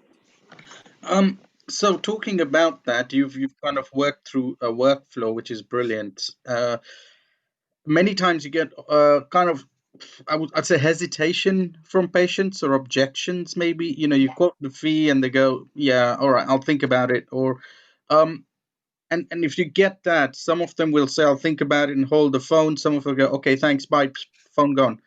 So talking about that, you've kind of worked through a workflow, which is brilliant. Many times you get kind of, I'd say, hesitation from patients or objections. Maybe you quote the fee and they go, yeah, all right, I'll think about it. Or and if you get that, some of them will say, I'll think about it and hold the phone. Some of them go, okay, thanks, bye, phone gone.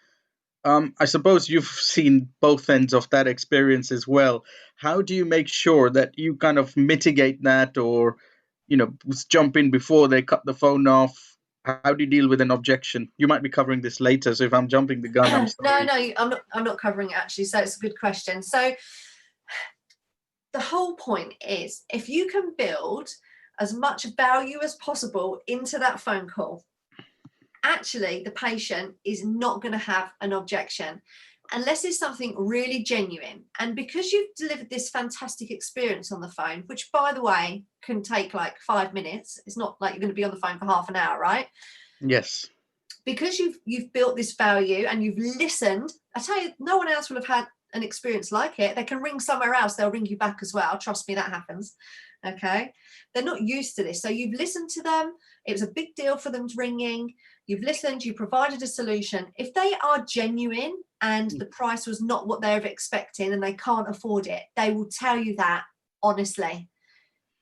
I suppose you've seen both ends of that experience as well. How do you make sure that you kind of mitigate that, or jump in before they cut the phone off? How do you deal with an objection? You might be covering this later, so if I'm jumping the gun, I'm sorry. No, I'm not covering it actually, so it's a good question. So the whole point is, if you can build as much value as possible into that phone call, actually the patient is not going to have an objection unless it's something really genuine. And because you've delivered this fantastic experience on the phone, which by the way can take like 5 minutes, it's not like you're going to be on the phone for half an hour, right? Yes. Because you've built this value and you've listened, I tell you, no one else will have had an experience like it. They can ring somewhere else, they'll ring you back as well. Trust me, that happens. Okay, they're not used to this. So you've listened to them. It was a big deal for them ringing. You've listened, you provided a solution. If they are genuine and the price was not what they're expecting and they can't afford it, they will tell you that honestly.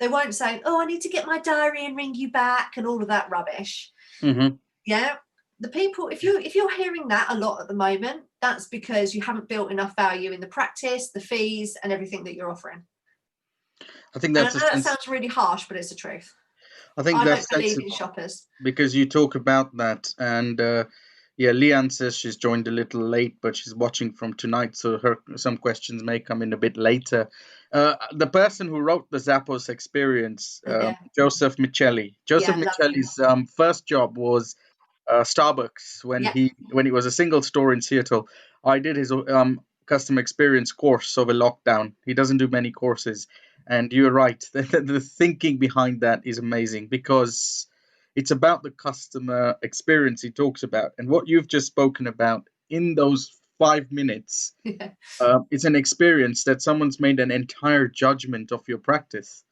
They won't say, oh, I need to get my diary and ring you back and all of that rubbish. Mm-hmm. Yeah, the people, if you're hearing that a lot at the moment, that's because you haven't built enough value in the practice, the fees, and everything that you're offering. I think And I that's a know that sense. sounds really harsh, but it's the truth. I think I don't that's believe in sensible shoppers. because you talk about that, and yeah, Leanne says she's joined a little late, but she's watching from tonight, so her some questions may come in a bit later. The person who wrote the Zappos experience, Yeah, Joseph Michelli. Joseph yeah, love him. Michelli's first job was Starbucks Yeah, when he was a single store in Seattle. I did his customer experience course over lockdown. He doesn't do many courses, and you're right. The thinking behind that is amazing because it's about the customer experience he talks about, and what you've just spoken about in those 5 minutes. yeah, It's an experience that someone's made an entire judgment of your practice.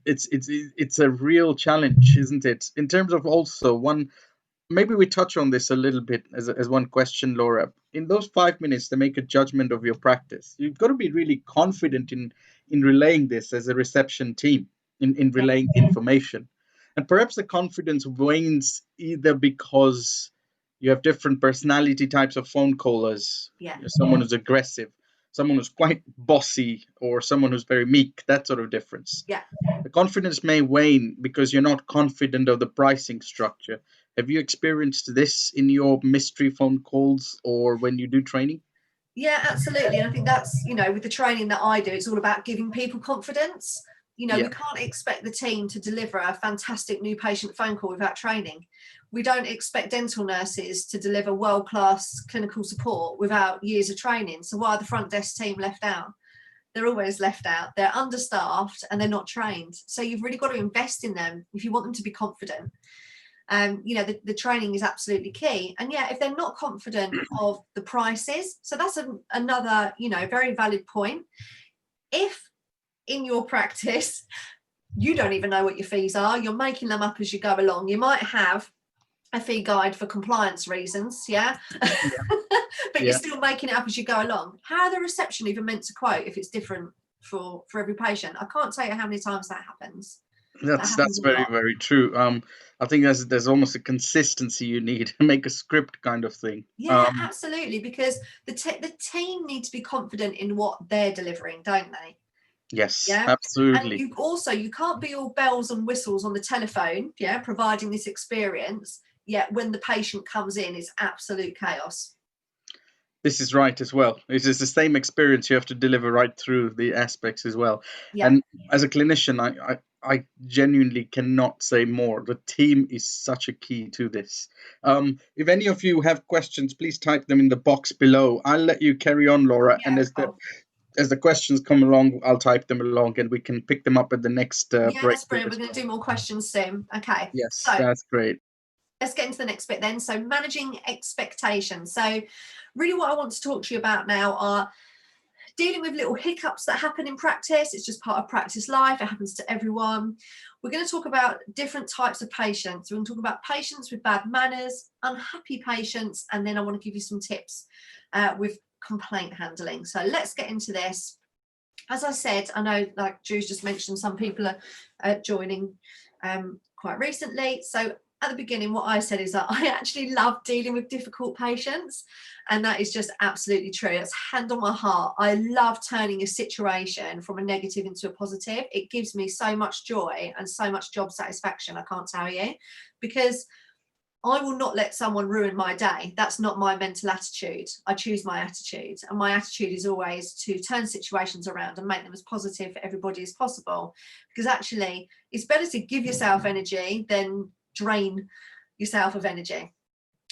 It's a real challenge, isn't it? In terms of also one, maybe we touch on this a little bit as one question, Laura. In those 5 minutes to make a judgment of your practice, you've got to be really confident in relaying this as a reception team, in yeah, relaying information. And perhaps the confidence wanes either because you have different personality types of phone callers, yeah, someone who's aggressive, someone who's quite bossy, or someone who's very meek, that sort of difference. yeah. The confidence may wane because you're not confident of the pricing structure. Have you experienced this in your mystery phone calls or when you do training? Yeah, absolutely. And I think that's, with the training that I do, it's all about giving people confidence. We Yeah, can't expect the team to deliver a fantastic new patient phone call without training. We don't expect dental nurses to deliver world-class clinical support without years of training. So why are the front desk team left out? They're always left out. They're understaffed and they're not trained. So you've really got to invest in them if you want them to be confident. The training is absolutely key. And yeah, if they're not confident of the prices, so that's another, very valid point. If in your practice, you don't even know what your fees are, you're making them up as you go along. You might have a fee guide for compliance reasons, yeah, yeah, but you're yeah. still making it up as you go along. How are the reception even meant to quote if it's different for every patient? I can't tell you how many times that happens. That That's happens a very lot. very true. I think there's almost a consistency you need to make a script kind of thing. Yeah, absolutely, because the team need to be confident in what they're delivering, don't they? Yes, Yeah. And absolutely. you can't be all bells and whistles on the telephone, yeah, providing this experience, yet when the patient comes in, it's absolute chaos. This is right as well. It is the same experience you have to deliver right through the aspects as well. Yeah. And as a clinician, I genuinely cannot say more. The team is such a key to this. If any of you have questions, please type them in the box below. I'll let you carry on, Laura. And Yeah, cool. as the questions come along, I'll type them along, and we can pick them up at the next Yeah, break that's here brilliant. We're as going to well. do more questions soon. Okay. Yes, So that's great. let's get into the next bit then. So managing expectations. So really what I want to talk to you about now are dealing with little hiccups that happen in practice. It's just part of practice life. It happens to everyone. We're going to talk about different types of patients. We're going to talk about patients with bad manners, unhappy patients, and then I want to give you some tips with complaint handling. So let's get into this. As I said, I know, like Drew's just mentioned, some people are joining quite recently. So at the beginning, what I said is that I actually love dealing with difficult patients. And that is just absolutely true. It's hand on my heart. I love turning a situation from a negative into a positive. It gives me so much joy and so much job satisfaction, I can't tell you, because I will not let someone ruin my day. That's not my mental attitude. I choose my attitude. And my attitude is always to turn situations around and make them as positive for everybody as possible. Because actually, it's better to give yourself energy than drain yourself of energy.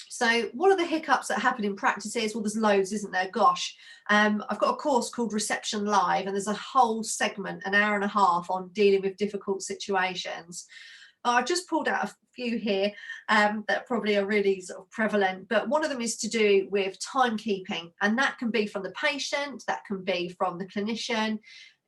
So what are the hiccups that happen in practices? Well, there's loads, isn't there? Gosh, I've got a course called Reception Live, and there's a whole segment, an hour and a half, on dealing with difficult situations. I've just pulled out a few here that probably are really sort of prevalent, but one of them is to do with timekeeping, and that can be from the patient, that can be from the clinician.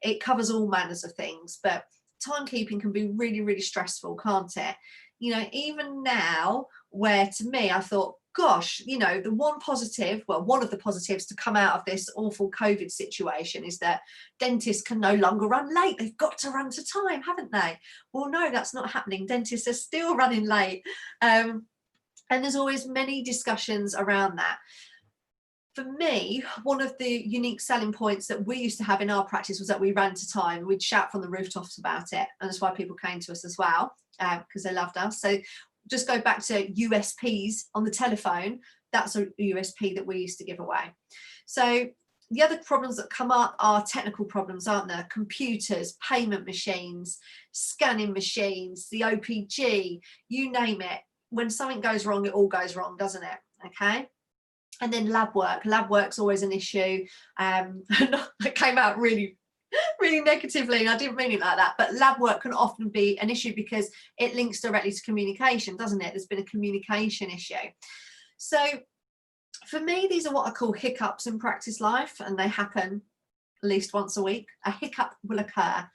It covers all manners of things, but timekeeping can be really, really stressful, can't it? Even now, where to me, I thought, gosh, the one positive, well, one of the positives to come out of this awful COVID situation is that dentists can no longer run late. They've got to run to time, haven't they? Well, no, that's not happening. Dentists are still running late. And there's always many discussions around that. For me, one of the unique selling points that we used to have in our practice was that we ran to time. We'd shout from the rooftops about it, and that's why people came to us as well, because they loved us. So just go back to USPs on the telephone. That's a USP that we used to give away. So the other problems that come up are technical problems, aren't there? Computers, payment machines, scanning machines, the OPG, you name it. When something goes wrong, it all goes wrong, doesn't it? Okay. And then lab work. Lab work's always an issue. That came out really negatively, and I didn't mean it like that, but lab work can often be an issue because it links directly to communication, doesn't it? There's been a communication issue. So for me, these are what I call hiccups in practice life, and they happen at least once a week. A hiccup will occur.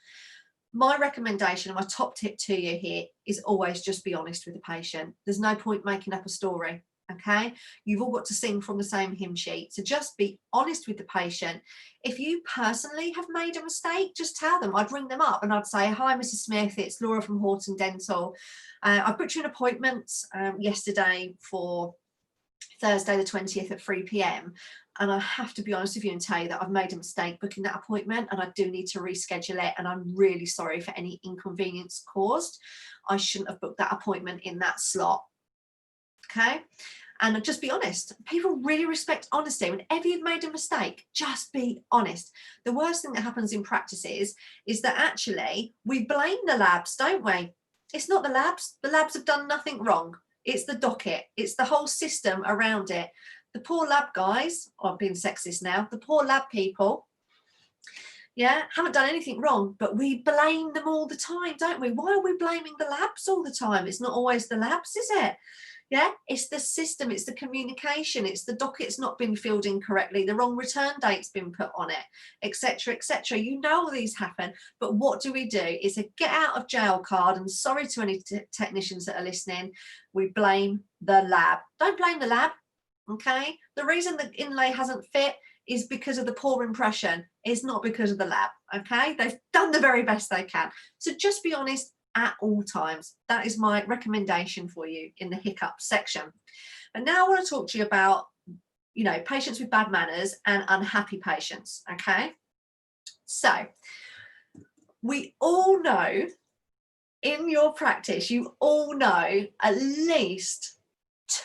My recommendation and my top tip to you here is always just be honest with the patient. There's no point making up a story. Okay, you've all got to sing from the same hymn sheet, so just be honest with the patient. If you personally have made a mistake, just tell them. I'd ring them up and I'd say, hi Mrs. Smith, it's Laura from Horton Dental. I booked you an appointment yesterday for Thursday the 20th at 3 p.m, and I have to be honest with you and tell you that I've made a mistake booking that appointment, and I do need to reschedule it, and I'm really sorry for any inconvenience caused. I shouldn't have booked that appointment in that slot. Okay, and just be honest. People really respect honesty. Whenever you've made a mistake, just be honest. The worst thing that happens in practices is that actually we blame the labs, don't we? It's not the labs. The labs have done nothing wrong. It's the docket. It's the whole system around it. The poor lab guys, I'm being sexist now, the poor lab people, yeah, haven't done anything wrong, but we blame them all the time, don't we? Why are we blaming the labs all the time? It's not always the labs, is it? Yeah, it's the system, it's the communication, it's the docket's not been filled in correctly, the wrong return date's been put on it, etc., etc. You know all these happen, but what do? It's a get out of jail card, and sorry to any technicians that are listening, we blame the lab. Don't blame the lab, okay? The reason the inlay hasn't fit is because of the poor impression. It's not because of the lab, okay? They've done the very best they can. So just be honest at all times. That is my recommendation for you in the hiccup section. And now I want to talk to you about, you know, patients with bad manners and unhappy patients, okay? So we all know, in your practice, you all know at least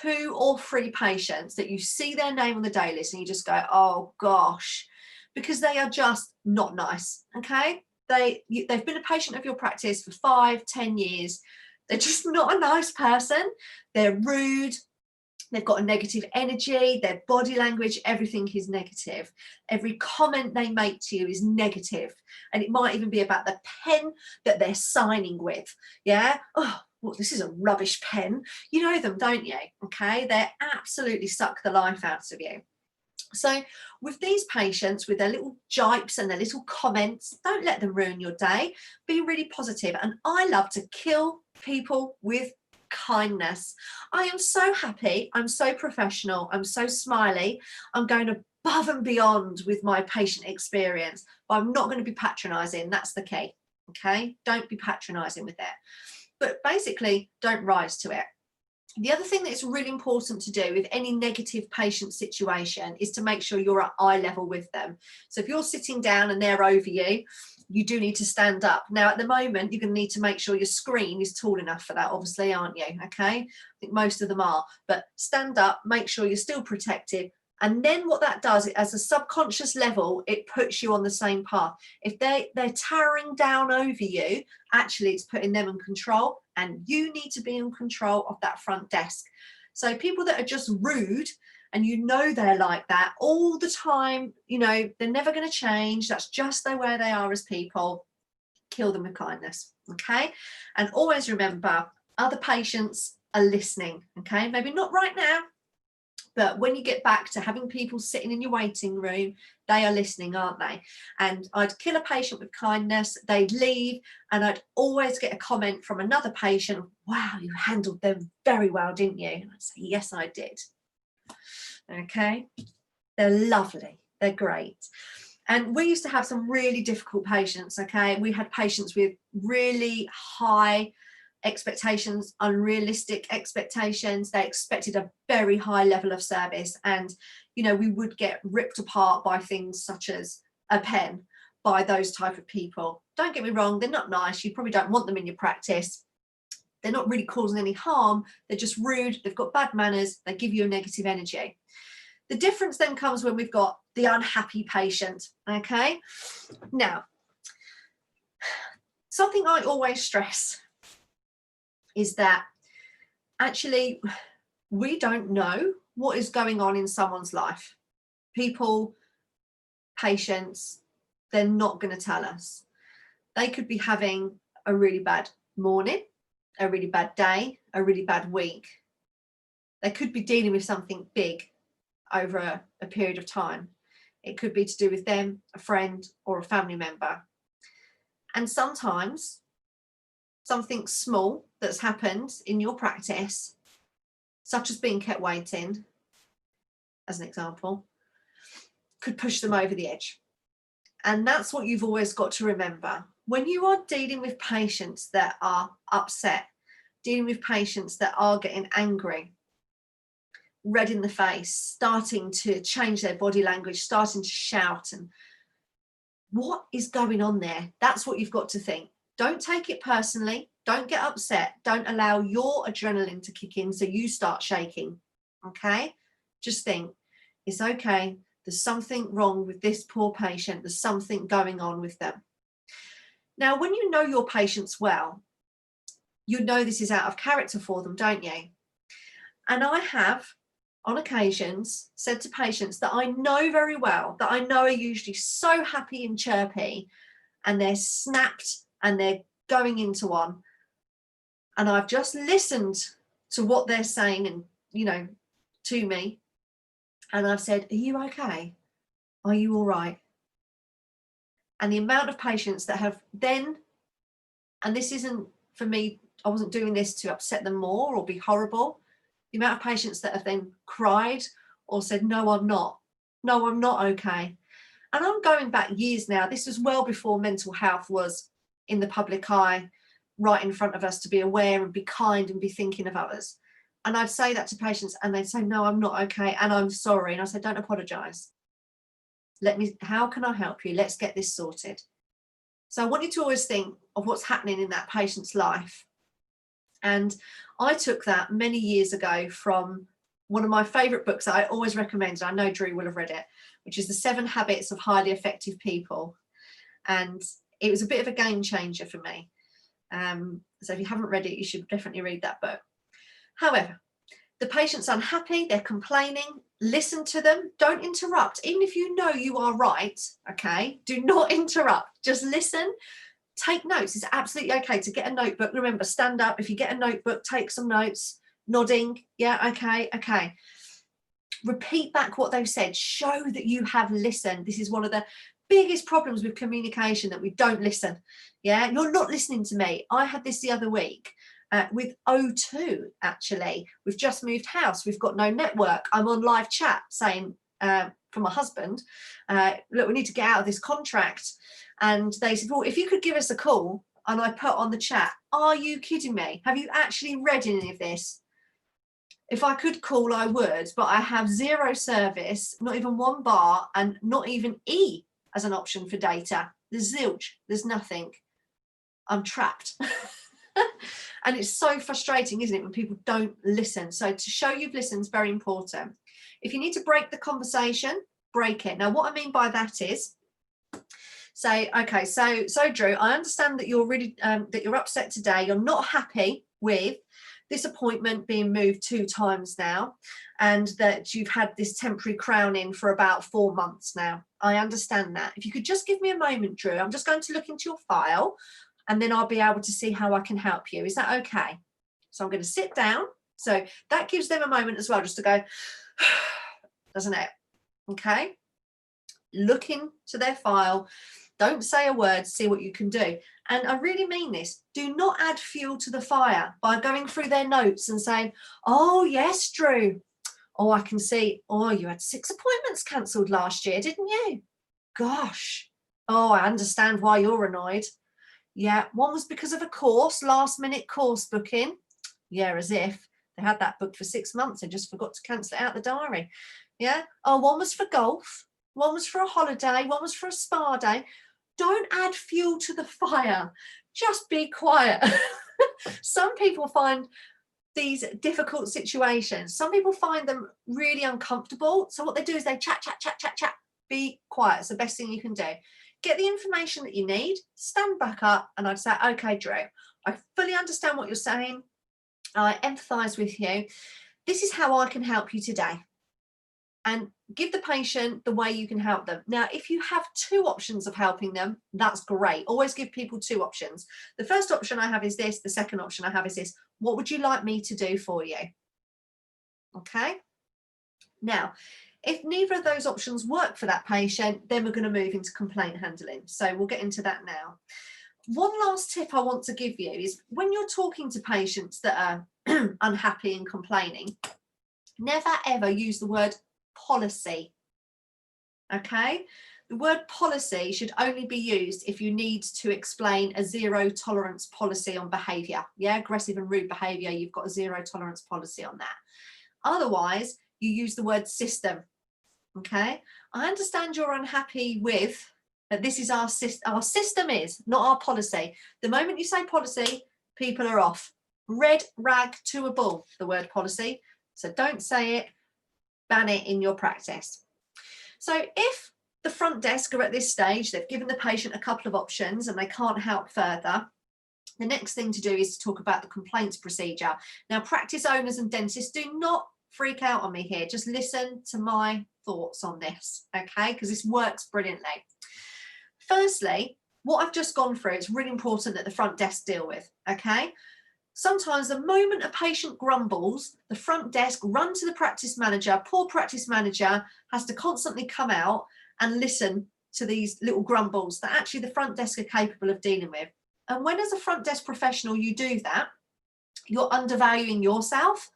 2 or 3 patients that you see their name on the day list and you just go, oh gosh, because they are just not nice, okay? They've been a patient of your practice for 5, 10 years. They're just not a nice person. They're rude. They've got a negative energy. Their body language, everything is negative. Every comment they make to you is negative. And it might even be about the pen that they're signing with. Yeah. Oh, well, this is a rubbish pen. You know them, don't you? Okay. They absolutely suck the life out of you. So with these patients, with their little jipes and their little comments, don't let them ruin your day. Be really positive. And I love to kill people with kindness. I am so happy. I'm so professional. I'm so smiley. I'm going above and beyond with my patient experience, but I'm not going to be patronizing. That's the key. Okay. Don't be patronizing with it, but basically don't rise to it. The other thing that's really important to do with any negative patient situation is to make sure you're at eye level with them. So if you're sitting down and they're over you, you do need to stand up. Now, at the moment, you're going to need to make sure your screen is tall enough for that, obviously, aren't you? Okay, I think most of them are, but stand up, make sure you're still protected. And then what that does, as a subconscious level, it puts you on the same path. If they're towering down over you, actually it's putting them in control, and you need to be in control of that front desk. So people that are just rude, and you know they're like that all the time, you know, they're never going to change. That's just the way they are as people. Kill them with kindness, okay? And always remember, other patients are listening, okay? Maybe not right now, but when you get back to having people sitting in your waiting room, they are listening, aren't they? And I'd kill a patient with kindness, they'd leave, and I'd always get a comment from another patient, wow, you handled them very well, didn't you? And I'd say, yes, I did. Okay, they're lovely, they're great. And we used to have some really difficult patients, okay? We had patients with really high expectations, unrealistic expectations. They expected a very high level of service, and you know, we would get ripped apart by things such as a pen by those type of people. Don't get me wrong, they're not nice, you probably don't want them in your practice. They're not really causing any harm, they're just rude, they've got bad manners, they give you a negative energy. The difference then comes when we've got the unhappy patient. Okay, now something I always stress is that actually we don't know what is going on in someone's life. People, patients, they're not going to tell us. They could be having a really bad morning, a really bad day, a really bad week. They could be dealing with something big over a period of time. It could be to do with them, a friend, or a family member. And sometimes something small that's happened in your practice, such as being kept waiting, as an example, could push them over the edge. And that's what you've always got to remember. When you are dealing with patients that are upset, dealing with patients that are getting angry, red in the face, starting to change their body language, starting to shout, and what is going on there? That's what you've got to think. Don't take it personally. Don't get upset. Don't allow your adrenaline to kick in so you start shaking. Okay? Just think, it's okay. There's something wrong with this poor patient. There's something going on with them. Now, when you know your patients well, you know this is out of character for them, don't you? And I have, on occasions, said to patients that I know very well, that I know are usually so happy and chirpy, and they're snapped and they're going into one. And I've just listened to what they're saying and, you know, to me. And I've said, are you okay? Are you all right? And the amount of patients that have then, and this isn't for me, I wasn't doing this to upset them more or be horrible. The amount of patients that have then cried or said, no, I'm not. No, I'm not okay. And I'm going back years now. This was well before mental health was in the public eye, right in front of us, to be aware and be kind and be thinking of others. And I'd say that to patients and they'd say, no, I'm not okay. And I'm sorry. And I said, don't apologize. How can I help you? Let's get this sorted. So I want you to always think of what's happening in that patient's life. And I took that many years ago from one of my favorite books that I always recommend. I know Drew will have read it, which is The 7 Habits of Highly Effective People. And it was a bit of a game changer for me. So if you haven't read it, you should definitely read that book. However, the patient's unhappy, they're complaining, listen to them, don't interrupt. Even if you know you are right, okay, do not interrupt, just listen, take notes. It's absolutely okay to get a notebook. Remember, stand up. If you get a notebook, take some notes, nodding, yeah, okay. Repeat back what they've said, show that you have listened. This is one of the biggest problems with communication, that we don't listen. Yeah, you're not listening to me. I had this the other week with O2, actually. We've just moved house. We've got no network. I'm on live chat saying for my husband, look, we need to get out of this contract. And they said, well, if you could give us a call. And I put on the chat, are you kidding me? Have you actually read any of this? If I could call, I would, but I have zero service, not even 1 bar, and not even E as an option for data. There's zilch, there's nothing. I'm trapped. And it's so frustrating, isn't it, when people don't listen? So to show you've listened is very important. If you need to break the conversation, break it. Now, what I mean by that is, say, okay, so Drew, I understand that you're really that you're upset today. You're not happy with this appointment being moved 2 times now, and that you've had this temporary crowning for about 4 months now. I understand that. If you could just give me a moment, Drew, I'm just going to look into your file, and then I'll be able to see how I can help you. Is that okay? So I'm going to sit down. So that gives them a moment as well, just to go, doesn't it? Okay. Look into their file. Don't say a word, see what you can do. And I really mean this. Do not add fuel to the fire by going through their notes and saying, oh, yes, Drew. Oh, I can see. Oh, you had 6 appointments cancelled last year, didn't you? Gosh. Oh, I understand why you're annoyed. Yeah, one was because of a course, last minute course booking. Yeah, as if they had that booked for 6 months. They just forgot to cancel it out the diary. Yeah. Oh, one was for golf. One was for a holiday. One was for a spa day. Don't add fuel to the fire. Just be quiet. Some people find these difficult situations, some people find them really uncomfortable. So what they do is they chat, chat, chat, chat, chat. Be quiet. It's the best thing you can do. Get the information that you need, stand back up, and I'd say, okay, Drew, I fully understand what you're saying. I empathise with you. This is how I can help you today. And give the patient the way you can help them. Now, if you have 2 options of helping them, that's great. Always give people 2 options. The first option I have is this. The second option I have is this. What would you like me to do for you? Okay. Now, if neither of those options work for that patient, then we're going to move into complaint handling. So we'll get into that now. One last tip I want to give you is when you're talking to patients that are unhappy and complaining, never ever use the word policy. Okay, the word policy should only be used if you need to explain a 0 tolerance policy on behavior. Yeah, aggressive and rude behavior, you've got a 0 tolerance policy on that. Otherwise, you use the word system. Okay, I understand you're unhappy with that. This is our system is not our policy. The moment you say policy, people are off. Red rag to a bull, the word policy. So don't say it, ban it in your practice. So if the front desk are at this stage, they've given the patient a couple of options and they can't help further, the next thing to do is to talk about the complaints procedure. Now, practice owners and dentists, do not freak out on me here. Just listen to my thoughts on this, okay? Because this works brilliantly. Firstly, what I've just gone through, it's really important that the front desk deal with, okay? Sometimes the moment a patient grumbles, the front desk run to the practice manager. Poor practice manager has to constantly come out and listen to these little grumbles that actually the front desk are capable of dealing with. And when as a front desk professional you do that, you're undervaluing yourself.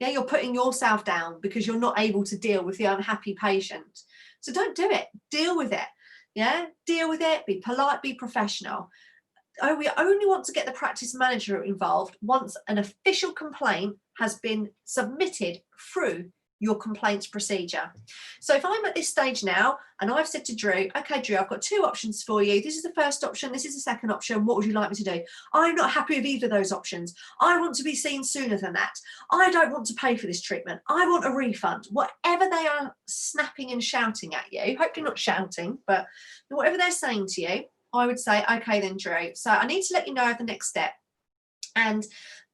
Yeah, you're putting yourself down because you're not able to deal with the unhappy patient. So don't do it. Deal with it. Yeah, deal with it. Be polite, be professional. Oh, we only want to get the practice manager involved once an official complaint has been submitted through your complaints procedure. So if I'm at this stage now and I've said to Drew, okay, Drew, I've got 2 options for you. This is the first option. This is the second option. What would you like me to do? I'm not happy with either of those options. I want to be seen sooner than that. I don't want to pay for this treatment. I want a refund. Whatever they are snapping and shouting at you, hopefully not shouting, but whatever they're saying to you, I would say, okay then, Drew, so I need to let you know of the next step. And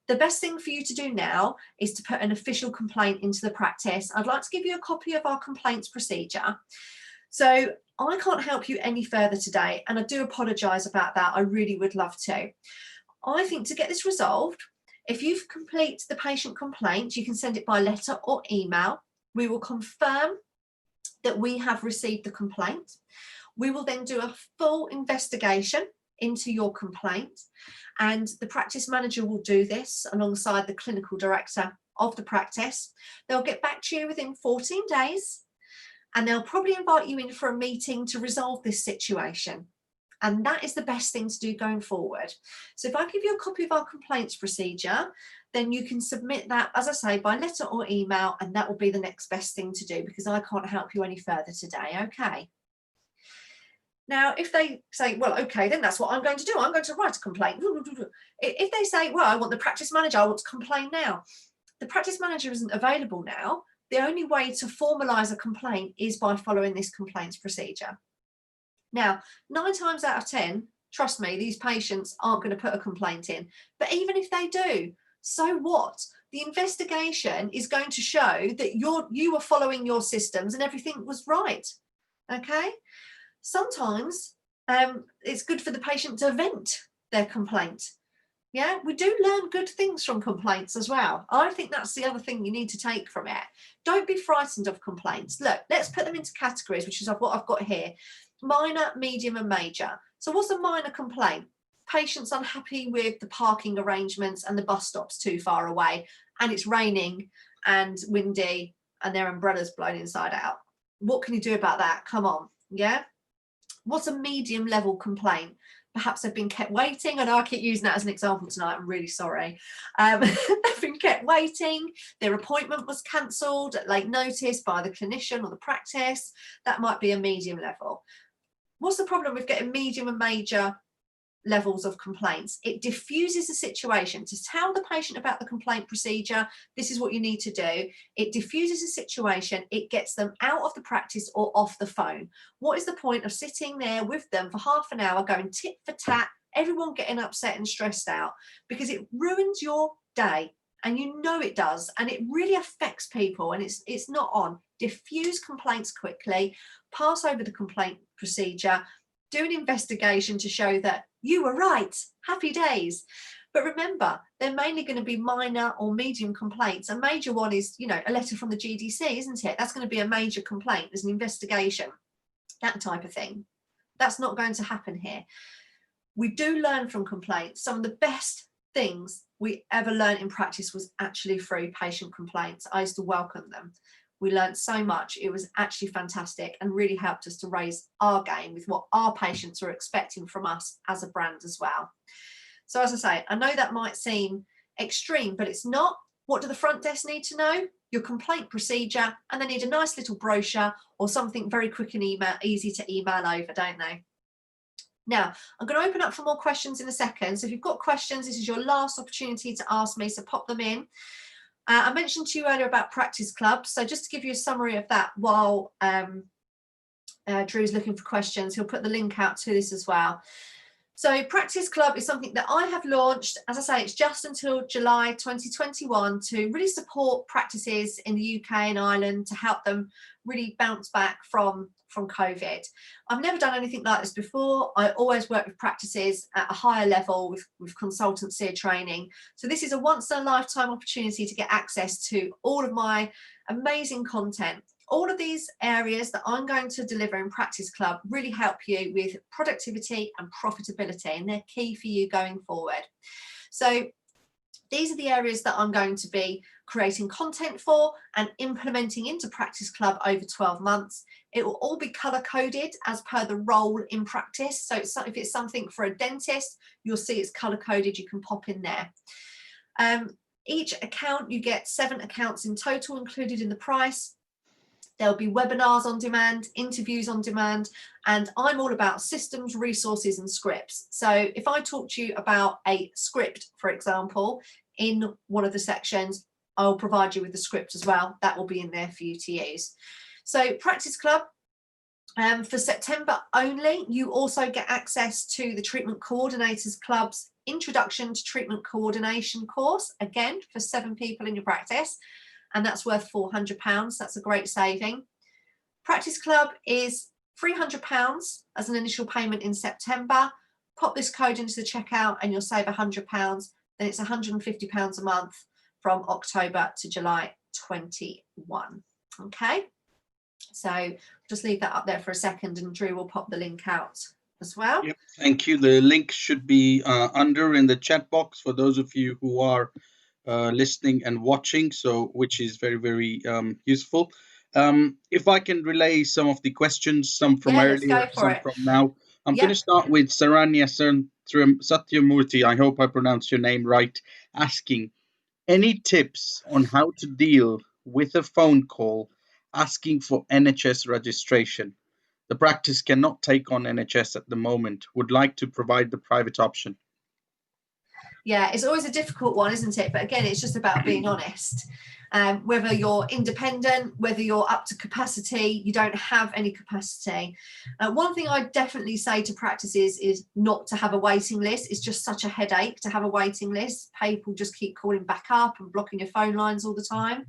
the best thing for you to do now is to put an official complaint into the practice. I'd like to give you a copy of our complaints procedure. So I can't help you any further today, and I do apologise about that. I really would love to. I think to get this resolved, if you complete the patient complaint, you can send it by letter or email. We will confirm that we have received the complaint. We will then do a full investigation into your complaint, and the practice manager will do this alongside the clinical director of the practice. They'll get back to you within 14 days and they'll probably invite you in for a meeting to resolve this situation. And that is the best thing to do going forward. So if I give you a copy of our complaints procedure, then you can submit that, as I say, by letter or email, and that will be the next best thing to do because I can't help you any further today, okay? Now, if they say, well, okay, then that's what I'm going to do. I'm going to write a complaint. If they say, well, I want the practice manager, I want to complain now. The practice manager isn't available now. The only way to formalise a complaint is by following this complaints procedure. Now, 9 times out of 10, trust me, these patients aren't going to put a complaint in. But even if they do, so what? The investigation is going to show that you were following your systems and everything was right. Okay? Sometimes it's good for the patient to vent their complaint. Yeah, we do learn good things from complaints as well. I think that's the other thing you need to take from it. Don't be frightened of complaints. Look, let's put them into categories, which is what I've got here. Minor, medium and major. So what's a minor complaint? Patients unhappy with the parking arrangements and the bus stop's too far away and it's raining and windy and their umbrella's blown inside out. What can you do about that? Come on, yeah? What's a medium level complaint? Perhaps they've been kept waiting. I know I keep using that as an example tonight. I'm really sorry. They've been kept waiting. Their appointment was cancelled at late notice by the clinician or the practice. That might be a medium level. What's the problem with getting medium and major levels of complaints? It diffuses the situation. To tell the patient about the complaint procedure, this is what you need to do. It diffuses the situation. It gets them out of the practice or off the phone. What is the point of sitting there with them for half an hour going tit for tat, everyone getting upset and stressed out? Because it ruins your day, and you know it does, and it really affects people, and it's not on. Diffuse complaints quickly, pass over the complaint procedure, do an investigation to show that you were right, happy days. But remember, they're mainly going to be minor or medium complaints. A major one is, you know, a letter from the GDC, isn't it? That's going to be a major complaint. There's an investigation, that type of thing. That's not going to happen here. We do learn from complaints. Some of the best things we ever learned in practice was actually through patient complaints. I used to welcome them. We learned so much. It was actually fantastic and really helped us to raise our game with what our patients are expecting from us as a brand as well. So as I say, I know that might seem extreme, but it's not. What do the front desk need to know? Your complaint procedure, and they need a nice little brochure or something very quick and easy to email over, don't they? Now, I'm going to open up for more questions in a second. So if you've got questions, this is your last opportunity to ask me, so pop them in. I mentioned to you earlier about practice clubs. So just to give you a summary of that while Drew's looking for questions, he'll put the link out to this as well. So practice club is something that I have launched. As I say, it's just until July 2021 to really support practices in the UK and Ireland to help them really bounce back from COVID. I've never done anything like this before. I always work with practices at a higher level with consultancy training. So this is a once in a lifetime opportunity to get access to all of my amazing content. All of these areas that I'm going to deliver in Practice Club really help you with productivity and profitability, and they're key for you going forward. So these are the areas that I'm going to be creating content for and implementing into Practice Club over 12 months. It will all be color coded as per the role in practice. So if it's something for a dentist, you'll see it's color coded. You can pop in there. Each account, you get 7 accounts in total included in the price. There'll be webinars on demand, interviews on demand, and I'm all about systems, resources, and scripts. So if I talk to you about a script, for example, in one of the sections, I'll provide you with the script as well. That will be in there for you to use. So Practice Club, for September only, you also get access to the Treatment Coordinators Club's Introduction to Treatment Coordination course, again, for 7 people in your practice. And that's worth £400. That's a great saving. Practice Club is £300 as an initial payment in September. Pop this code into the checkout and you'll save £100. Then it's £150 a month from October to July 21. Okay, so just leave that up there for a second and Drew will pop the link out as well. Yep, thank you. The link should be under in the chat box for those of you who are listening and watching, so which is very, very useful. If I can relay some of the questions, some from earlier, some from now. I'm going to start with Saranya Satyamurthy, I hope I pronounced your name right, asking, any tips on how to deal with a phone call asking for NHS registration? The practice cannot take on NHS at the moment, would like to provide the private option. Yeah, it's always a difficult one, isn't it? But again, it's just about being honest. Whether you're independent, whether you're up to capacity, you don't have any capacity. One thing I definitely say to practices is not to have a waiting list. It's just such a headache to have a waiting list. People just keep calling back up and blocking your phone lines all the time.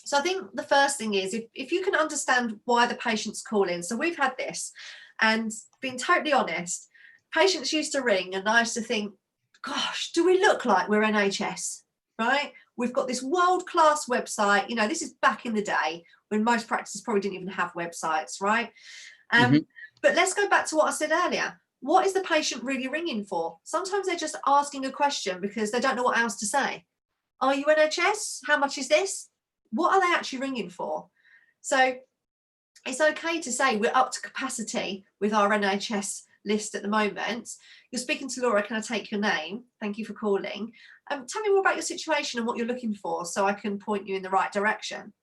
So I think the first thing is if you can understand why the patient's calling. So we've had this, and being totally honest, patients used to ring and I used to think, gosh, do we look like we're NHS, right? We've got this world-class website. You know, this is back in the day when most practices probably didn't even have websites, right? But let's go back to what I said earlier. What is the patient really ringing for? Sometimes they're just asking a question because they don't know what else to say. Are you NHS? How much is this? What are they actually ringing for? So it's okay to say we're up to capacity with our NHS list at the moment. You're speaking to Laura. Can I take your name? Thank you for calling. Tell me more about your situation and what you're looking for so I can point you in the right direction.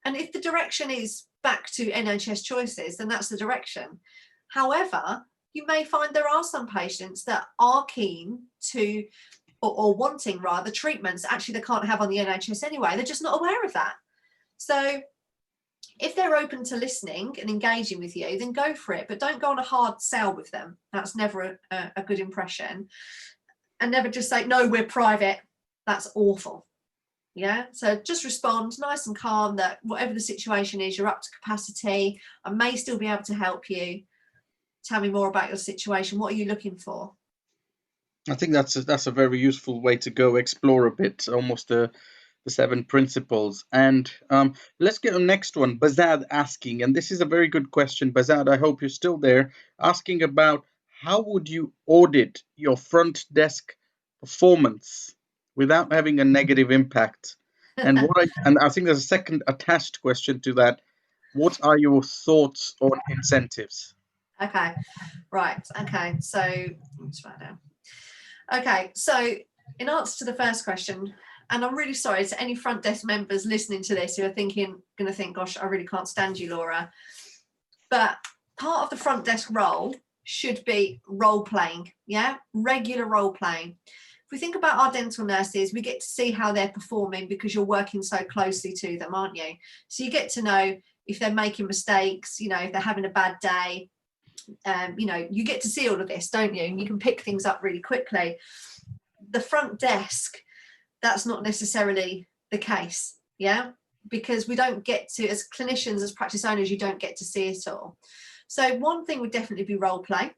And if the direction is back to NHS choices, then that's the direction. However, you may find there are some patients that are keen to, or wanting rather, treatments actually they can't have on the NHS anyway. They're just not aware of that. So if they're open to listening and engaging with you, then go for it, but don't go on a hard sell with them. That's never a good impression. And never just say, no, we're private. That's awful. Yeah, so just respond nice and calm that whatever the situation is, you're up to capacity. I may still be able to help you. Tell me more about your situation. What are you looking for? I think that's a very useful way to go. Explore a bit, almost the 7 principles. And let's get on next one. Bazad asking, and this is a very good question. Bazad, I hope you're still there. Asking about how would you audit your front desk performance without having a negative impact? And I think there's a second attached question to that. What are your thoughts on incentives? Okay, right. Okay, so let's write down. Okay, so in answer to the first question, and I'm really sorry to any front desk members listening to this who are going to think, gosh, I really can't stand you, Laura. But part of the front desk role should be role playing, yeah, regular role playing. If we think about our dental nurses, we get to see how they're performing because you're working so closely to them, aren't you? So you get to know if they're making mistakes, you know, if they're having a bad day. You know, you get to see all of this, don't you? And you can pick things up really quickly. The front desk, that's not necessarily the case, yeah, because we don't get to, as clinicians, as practice owners, you don't get to see it all. So one thing would definitely be role play.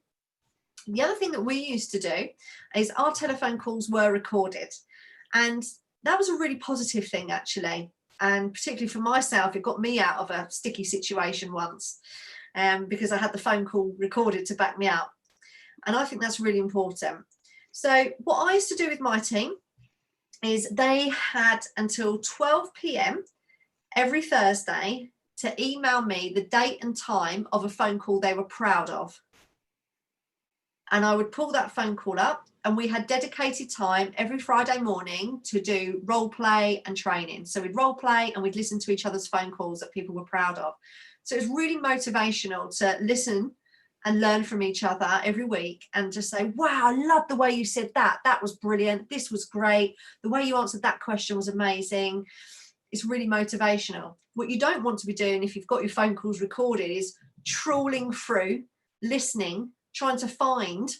The other thing that we used to do is our telephone calls were recorded, and that was a really positive thing actually, and particularly for myself, it got me out of a sticky situation once, because I had the phone call recorded to back me up, and I think that's really important. So what I used to do with my team is they had until 12 p.m. every Thursday to email me the date and time of a phone call they were proud of. And I would pull that phone call up, and we had dedicated time every Friday morning to do role play and training. So we'd role play and we'd listen to each other's phone calls that people were proud of. So it was really motivational to listen and learn from each other every week and just say, wow, I love the way you said that. That was brilliant. This was great. The way you answered that question was amazing. It's really motivational. What you don't want to be doing if you've got your phone calls recorded is trawling through, listening, trying to find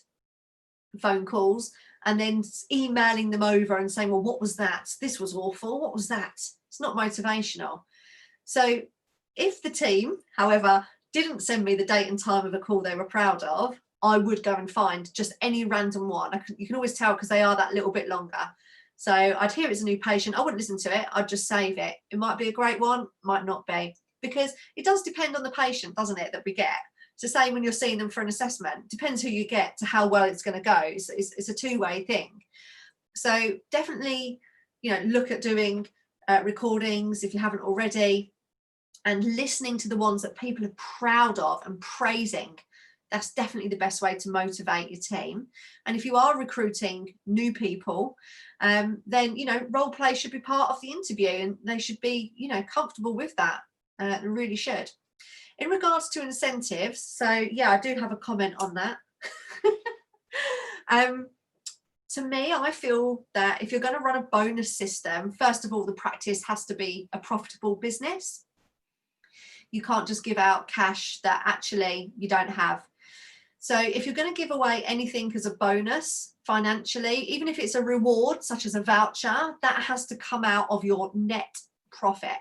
phone calls and then emailing them over and saying, well, what was that? This was awful. What was that? It's not motivational. So if the team, however, didn't send me the date and time of a call they were proud of, I would go and find just any random one. You can always tell because they are that little bit longer. So I'd hear it's a new patient. I wouldn't listen to it. I'd just save it. It might be a great one, might not be, because it does depend on the patient, doesn't it, that we get. It's the same when you're seeing them for an assessment. Depends who you get to how well it's going to go. It's a two-way thing. So definitely, you know, look at doing recordings if you haven't already, and listening to the ones that people are proud of and praising. That's definitely the best way to motivate your team. And if you are recruiting new people, then, you know, role play should be part of the interview, and they should be, you know, comfortable with that. They really should. In regards to incentives, so yeah, I do have a comment on that. To me, I feel that if you're going to run a bonus system, first of all, the practice has to be a profitable business. You can't just give out cash that actually you don't have. So if you're going to give away anything as a bonus financially, even if it's a reward such as a voucher, that has to come out of your net profit.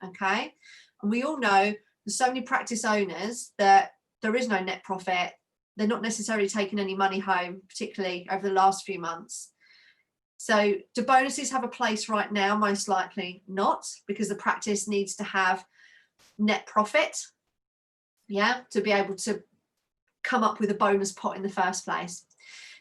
Okay. And we all know there's so many practice owners that there is no net profit. They're not necessarily taking any money home, particularly over the last few months. So do bonuses have a place right now? Most likely not, because the practice needs to have net profit, yeah, to be able to come up with a bonus pot in the first place.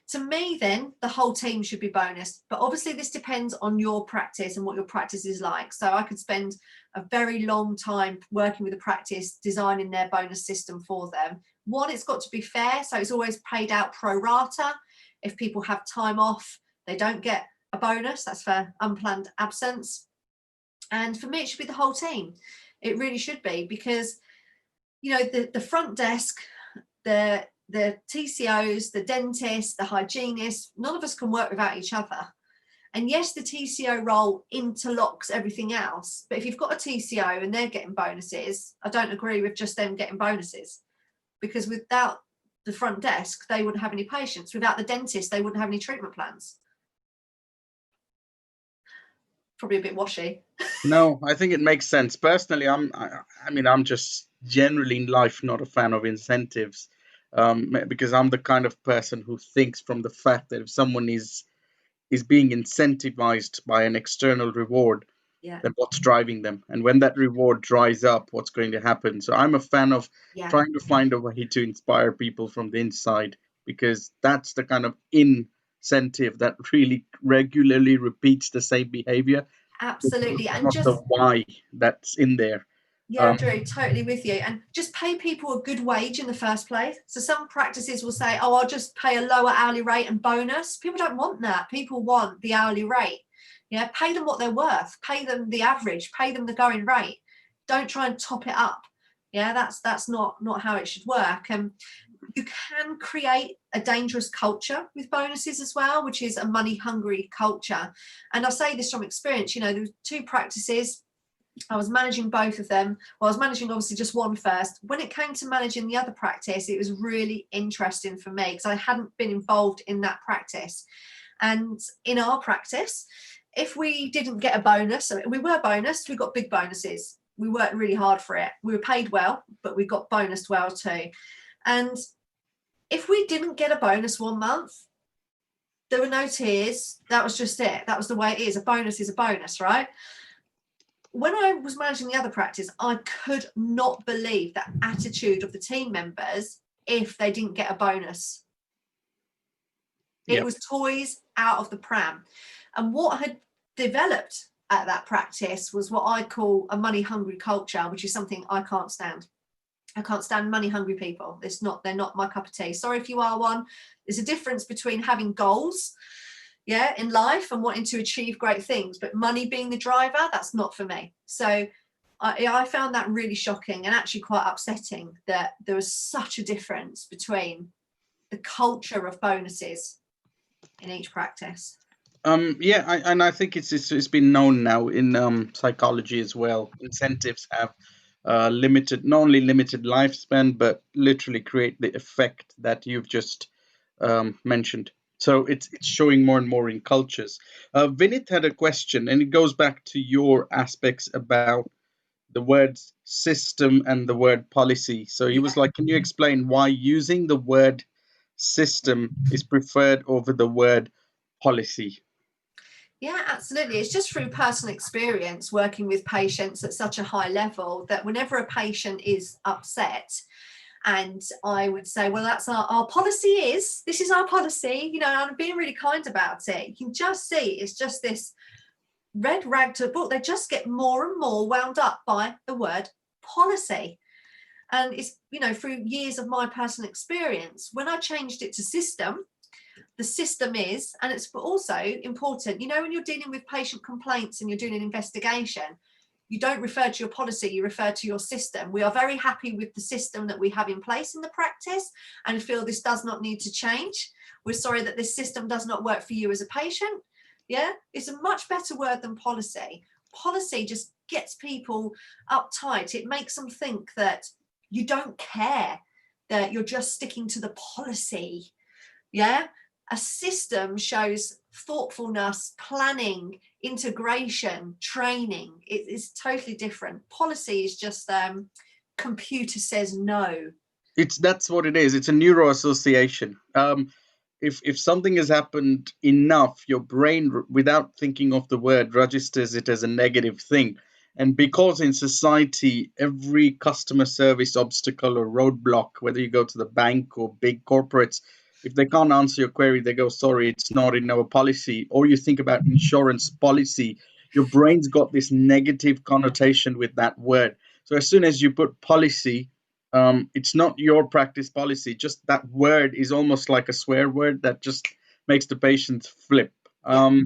To me, then, the whole team should be bonus. But obviously this depends on your practice and what your practice is like. So I could spend a very long time working with the practice, designing their bonus system for them. One, it's got to be fair, so it's always paid out pro rata. If people have time off, they don't get a bonus. That's for unplanned absence. And for me, it should be the whole team. It really should be, because, you know, the front desk, the TCOs, the dentists, the hygienists, none of us can work without each other. And yes, the TCO role interlocks everything else. But if you've got a TCO and they're getting bonuses, I don't agree with just them getting bonuses, because without the front desk, they wouldn't have any patients. Without the dentist, they wouldn't have any treatment plans. Probably a bit washy. No, I think it makes sense. Personally, I'm just generally in life not a fan of incentives, because I'm the kind of person who thinks from the fact that if someone is being incentivized by an external reward, Yeah. then what's driving them? And when that reward dries up, what's going to happen? So I'm a fan of trying to find a way to inspire people from the inside, because that's the kind of incentive that really regularly repeats the same behavior. Absolutely. It's And not the just, why that's in there. yeah, Drew, totally with you. And just pay people a good wage in the first place. So some practices will say, oh, I'll just pay a lower hourly rate and bonus. People don't want that. People want the hourly rate. Yeah, pay them what they're worth. Pay them the average. Pay them the going rate. Don't try and top it up. Yeah, that's not how it should work. And you can create a dangerous culture with bonuses as well, which is a money hungry culture. And I say this from experience. You know, there were two practices. I was managing both of them. Well, I was managing obviously just one first. When it came to managing the other practice, it was really interesting for me because I hadn't been involved in that practice. And in our practice, if we didn't get a bonus, so we were bonused, we got big bonuses. We worked really hard for it. We were paid well, but we got bonused well too. And if we didn't get a bonus one month, there were no tears. That was just it. That was the way it is. A bonus is a bonus, right? When I was managing the other practice, I could not believe the attitude of the team members if they didn't get a bonus. It was toys out of the pram. And what had developed at that practice was what I call a money hungry culture, which is something I can't stand. I can't stand money hungry people. They're not my cup of tea. Sorry if you are one. There's a difference between having goals, yeah, in life and wanting to achieve great things, but money being the driver, that's not for me. So I found that really shocking and actually quite upsetting that there was such a difference between the culture of bonuses in each practice. And I think it's been known now in psychology as well. Incentives have not only limited lifespan, but literally create the effect that you've just mentioned. So it's showing more and more in cultures. Vinit had a question, and it goes back to your aspects about the word system and the word policy. So he was like, can you explain why using the word system is preferred over the word policy? Yeah, absolutely. It's just through personal experience working with patients at such a high level that whenever a patient is upset, and I would say, well, that's our policy this is our policy, you know, and I'm being really kind about it. You can just see it's just this red rag to a book. They just get more and more wound up by the word policy. And it's, you know, through years of my personal experience, when I changed it to system, the system is, and it's also important, you know, when you're dealing with patient complaints and you're doing an investigation, you don't refer to your policy, you refer to your system. We are very happy with the system that we have in place in the practice and feel this does not need to change. We're sorry that this system does not work for you as a patient. Yeah, it's a much better word than policy. Policy just gets people uptight. It makes them think that you don't care, that you're just sticking to the policy. Yeah, a system shows thoughtfulness, planning, integration, training. It is totally different. Policy is just computer says no. That's what it is. It's a neuro association. If something has happened enough, your brain, without thinking of the word, registers it as a negative thing. And because in society, every customer service obstacle or roadblock, whether you go to the bank or big corporates, if they can't answer your query, they go, sorry, it's not in our policy. Or you think about insurance policy, your brain's got this negative connotation with that word. So as soon as you put policy, it's not your practice policy. Just that word is almost like a swear word that just makes the patient flip. Yeah,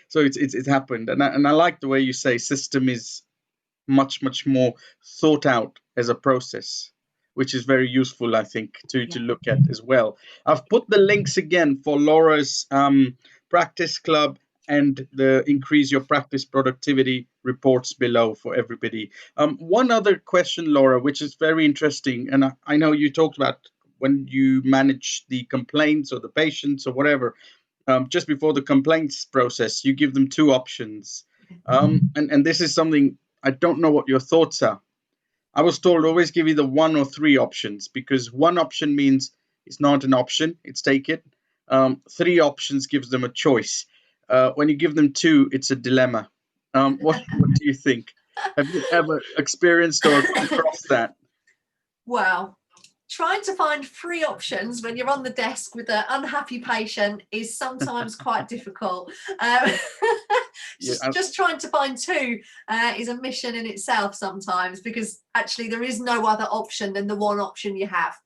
So it's happened, and I like the way you say system is much more thought out as a process, which is very useful, I think, to yeah, look at as well. I've put the links again for Laura's practice club and the increase your practice productivity reports below for everybody. One other question, Laura, which is very interesting, and I know you talked about when you manage the complaints or the patients or whatever, just before the complaints process, you give them two options. And this is something I don't know what your thoughts are. I was told always give either one or three options because one option means it's not an option, it's take it. Three options gives them a choice. When you give them two, it's a dilemma. What do you think? Have you ever experienced or come across that? well, trying to find three options when you're on the desk with an unhappy patient is sometimes quite difficult. Um, Yeah, just trying to find two is a mission in itself sometimes, because actually there is no other option than the one option you have.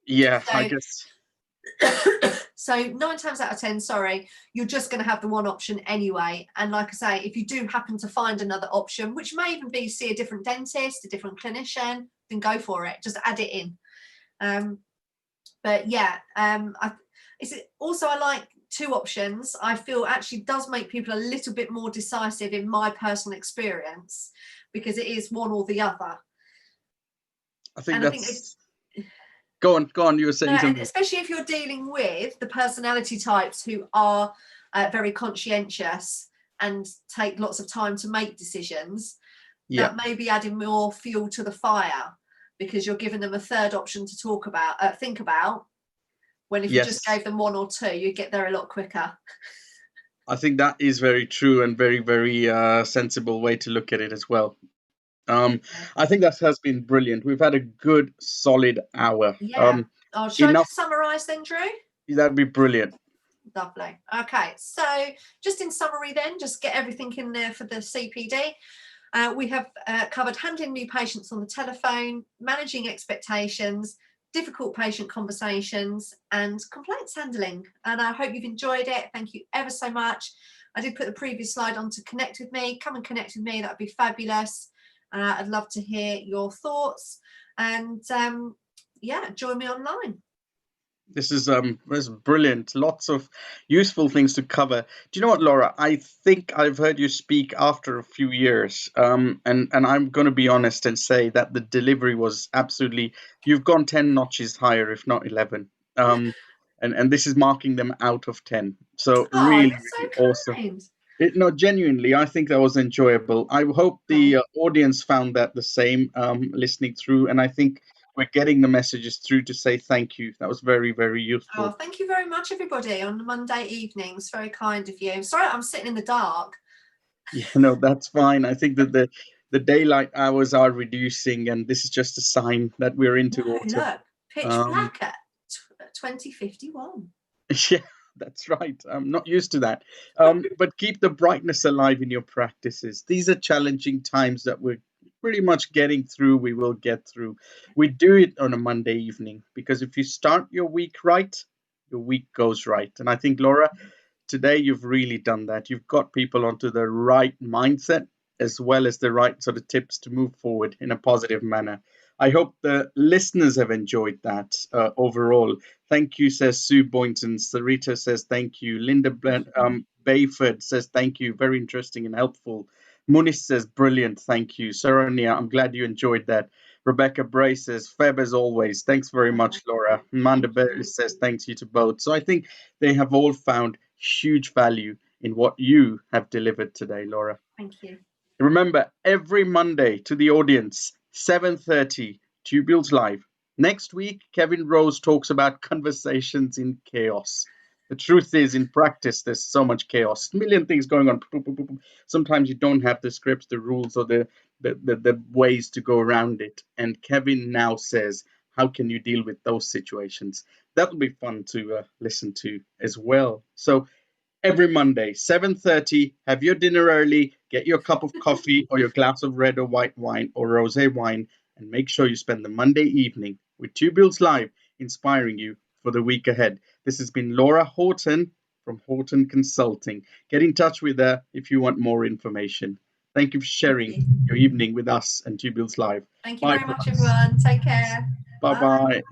yeah, I So guess. so 9 times out of 10, sorry, you're just going to have the one option anyway. And like I say, if you do happen to find another option, which may even be see a different dentist, a different clinician, then go for it. Just add it in. But yeah, I like two options. I feel actually does make people a little bit more decisive in my personal experience, because it is one or the other. I think And I think that's. Go on. You were saying and something. especially if you're dealing with the personality types who are very conscientious and take lots of time to make decisions, Yeah. that may be adding more fuel to the fire, because you're giving them a third option to think about, when if you just Yes. gave them one or two, you'd get there a lot quicker. I think that is very true and very sensible way to look at it as well. Um, I think that has been brilliant. We've had a good solid hour. Yeah. Oh, should I Enough. just summarise then, Drew? That'd be brilliant. Lovely. Okay, so just in summary then, just get everything in there for the CPD. We have covered handling new patients on the telephone, managing expectations, difficult patient conversations, and complaints handling. And I hope you've enjoyed it. Thank you ever so much. I did put the previous slide on to connect with me. Come and connect with me. That would be fabulous. I'd love to hear your thoughts. And yeah, join me online. This is brilliant. Lots of useful things to cover. Do you know what, Laura? I think I've heard you speak after a few years, and I'm going to be honest and say that the delivery was absolutely. You've gone 10 notches higher, if not 11. And this is marking them out of 10. So Oh, really, you're really so awesome. kind. No, genuinely, I think that was enjoyable. I hope Oh, the audience found that the same, listening through, and I think we're getting the messages through to say thank you. That was very oh, useful. thank you very much, everybody, on Monday evenings. Very kind of you. Sorry, I'm sitting in the dark. Yeah, no, that's fine. I think that the daylight hours are reducing, and this is just a sign that we're into No, autumn. look, pitch Um, black at 2051. Yeah, that's right. I'm not used to that. But keep the brightness alive in your practices. These are challenging times that we're pretty much getting through. We will get through. We do it on a Monday evening because if you start your week right, your week goes right. And I think, Laura, today you've really done that. You've got people onto the right mindset as well as the right sort of tips to move forward in a positive manner. I hope the listeners have enjoyed that overall. Thank you, says Sue Boynton. Sarita says thank you. Linda Bayford says thank you. Very interesting and helpful. Muniz says brilliant. Thank you. Sarania, I'm glad you enjoyed that. Rebecca Bray says Feb as always. Thanks very much, Laura. Amanda Thank Berry you. says thanks you to both. So I think they have all found huge value in what you have delivered today, Laura. Thank you. Remember, every Monday to the audience, 7:30, Tubules Live. Next week, Kevin Rose talks about conversations in chaos. The truth is, in practice, there's so much chaos, a million things going on. Sometimes you don't have the scripts, the rules, or the ways to go around it. And Kevin now says, how can you deal with those situations? That will be fun to listen to as well. So Every Monday, 7:30, have your dinner early, get your cup of coffee or your glass of red or white wine or rosé wine, and make sure you spend the Monday evening with Tubules Live, inspiring you for the week ahead. This has been Laura Horton from Horton Consulting. Get in touch with her if you want more information. Thank you for Thank sharing you. your evening with us and Tubules Live. Thank you Bye very from much, us. everyone. Take care. Bye Bye. bye.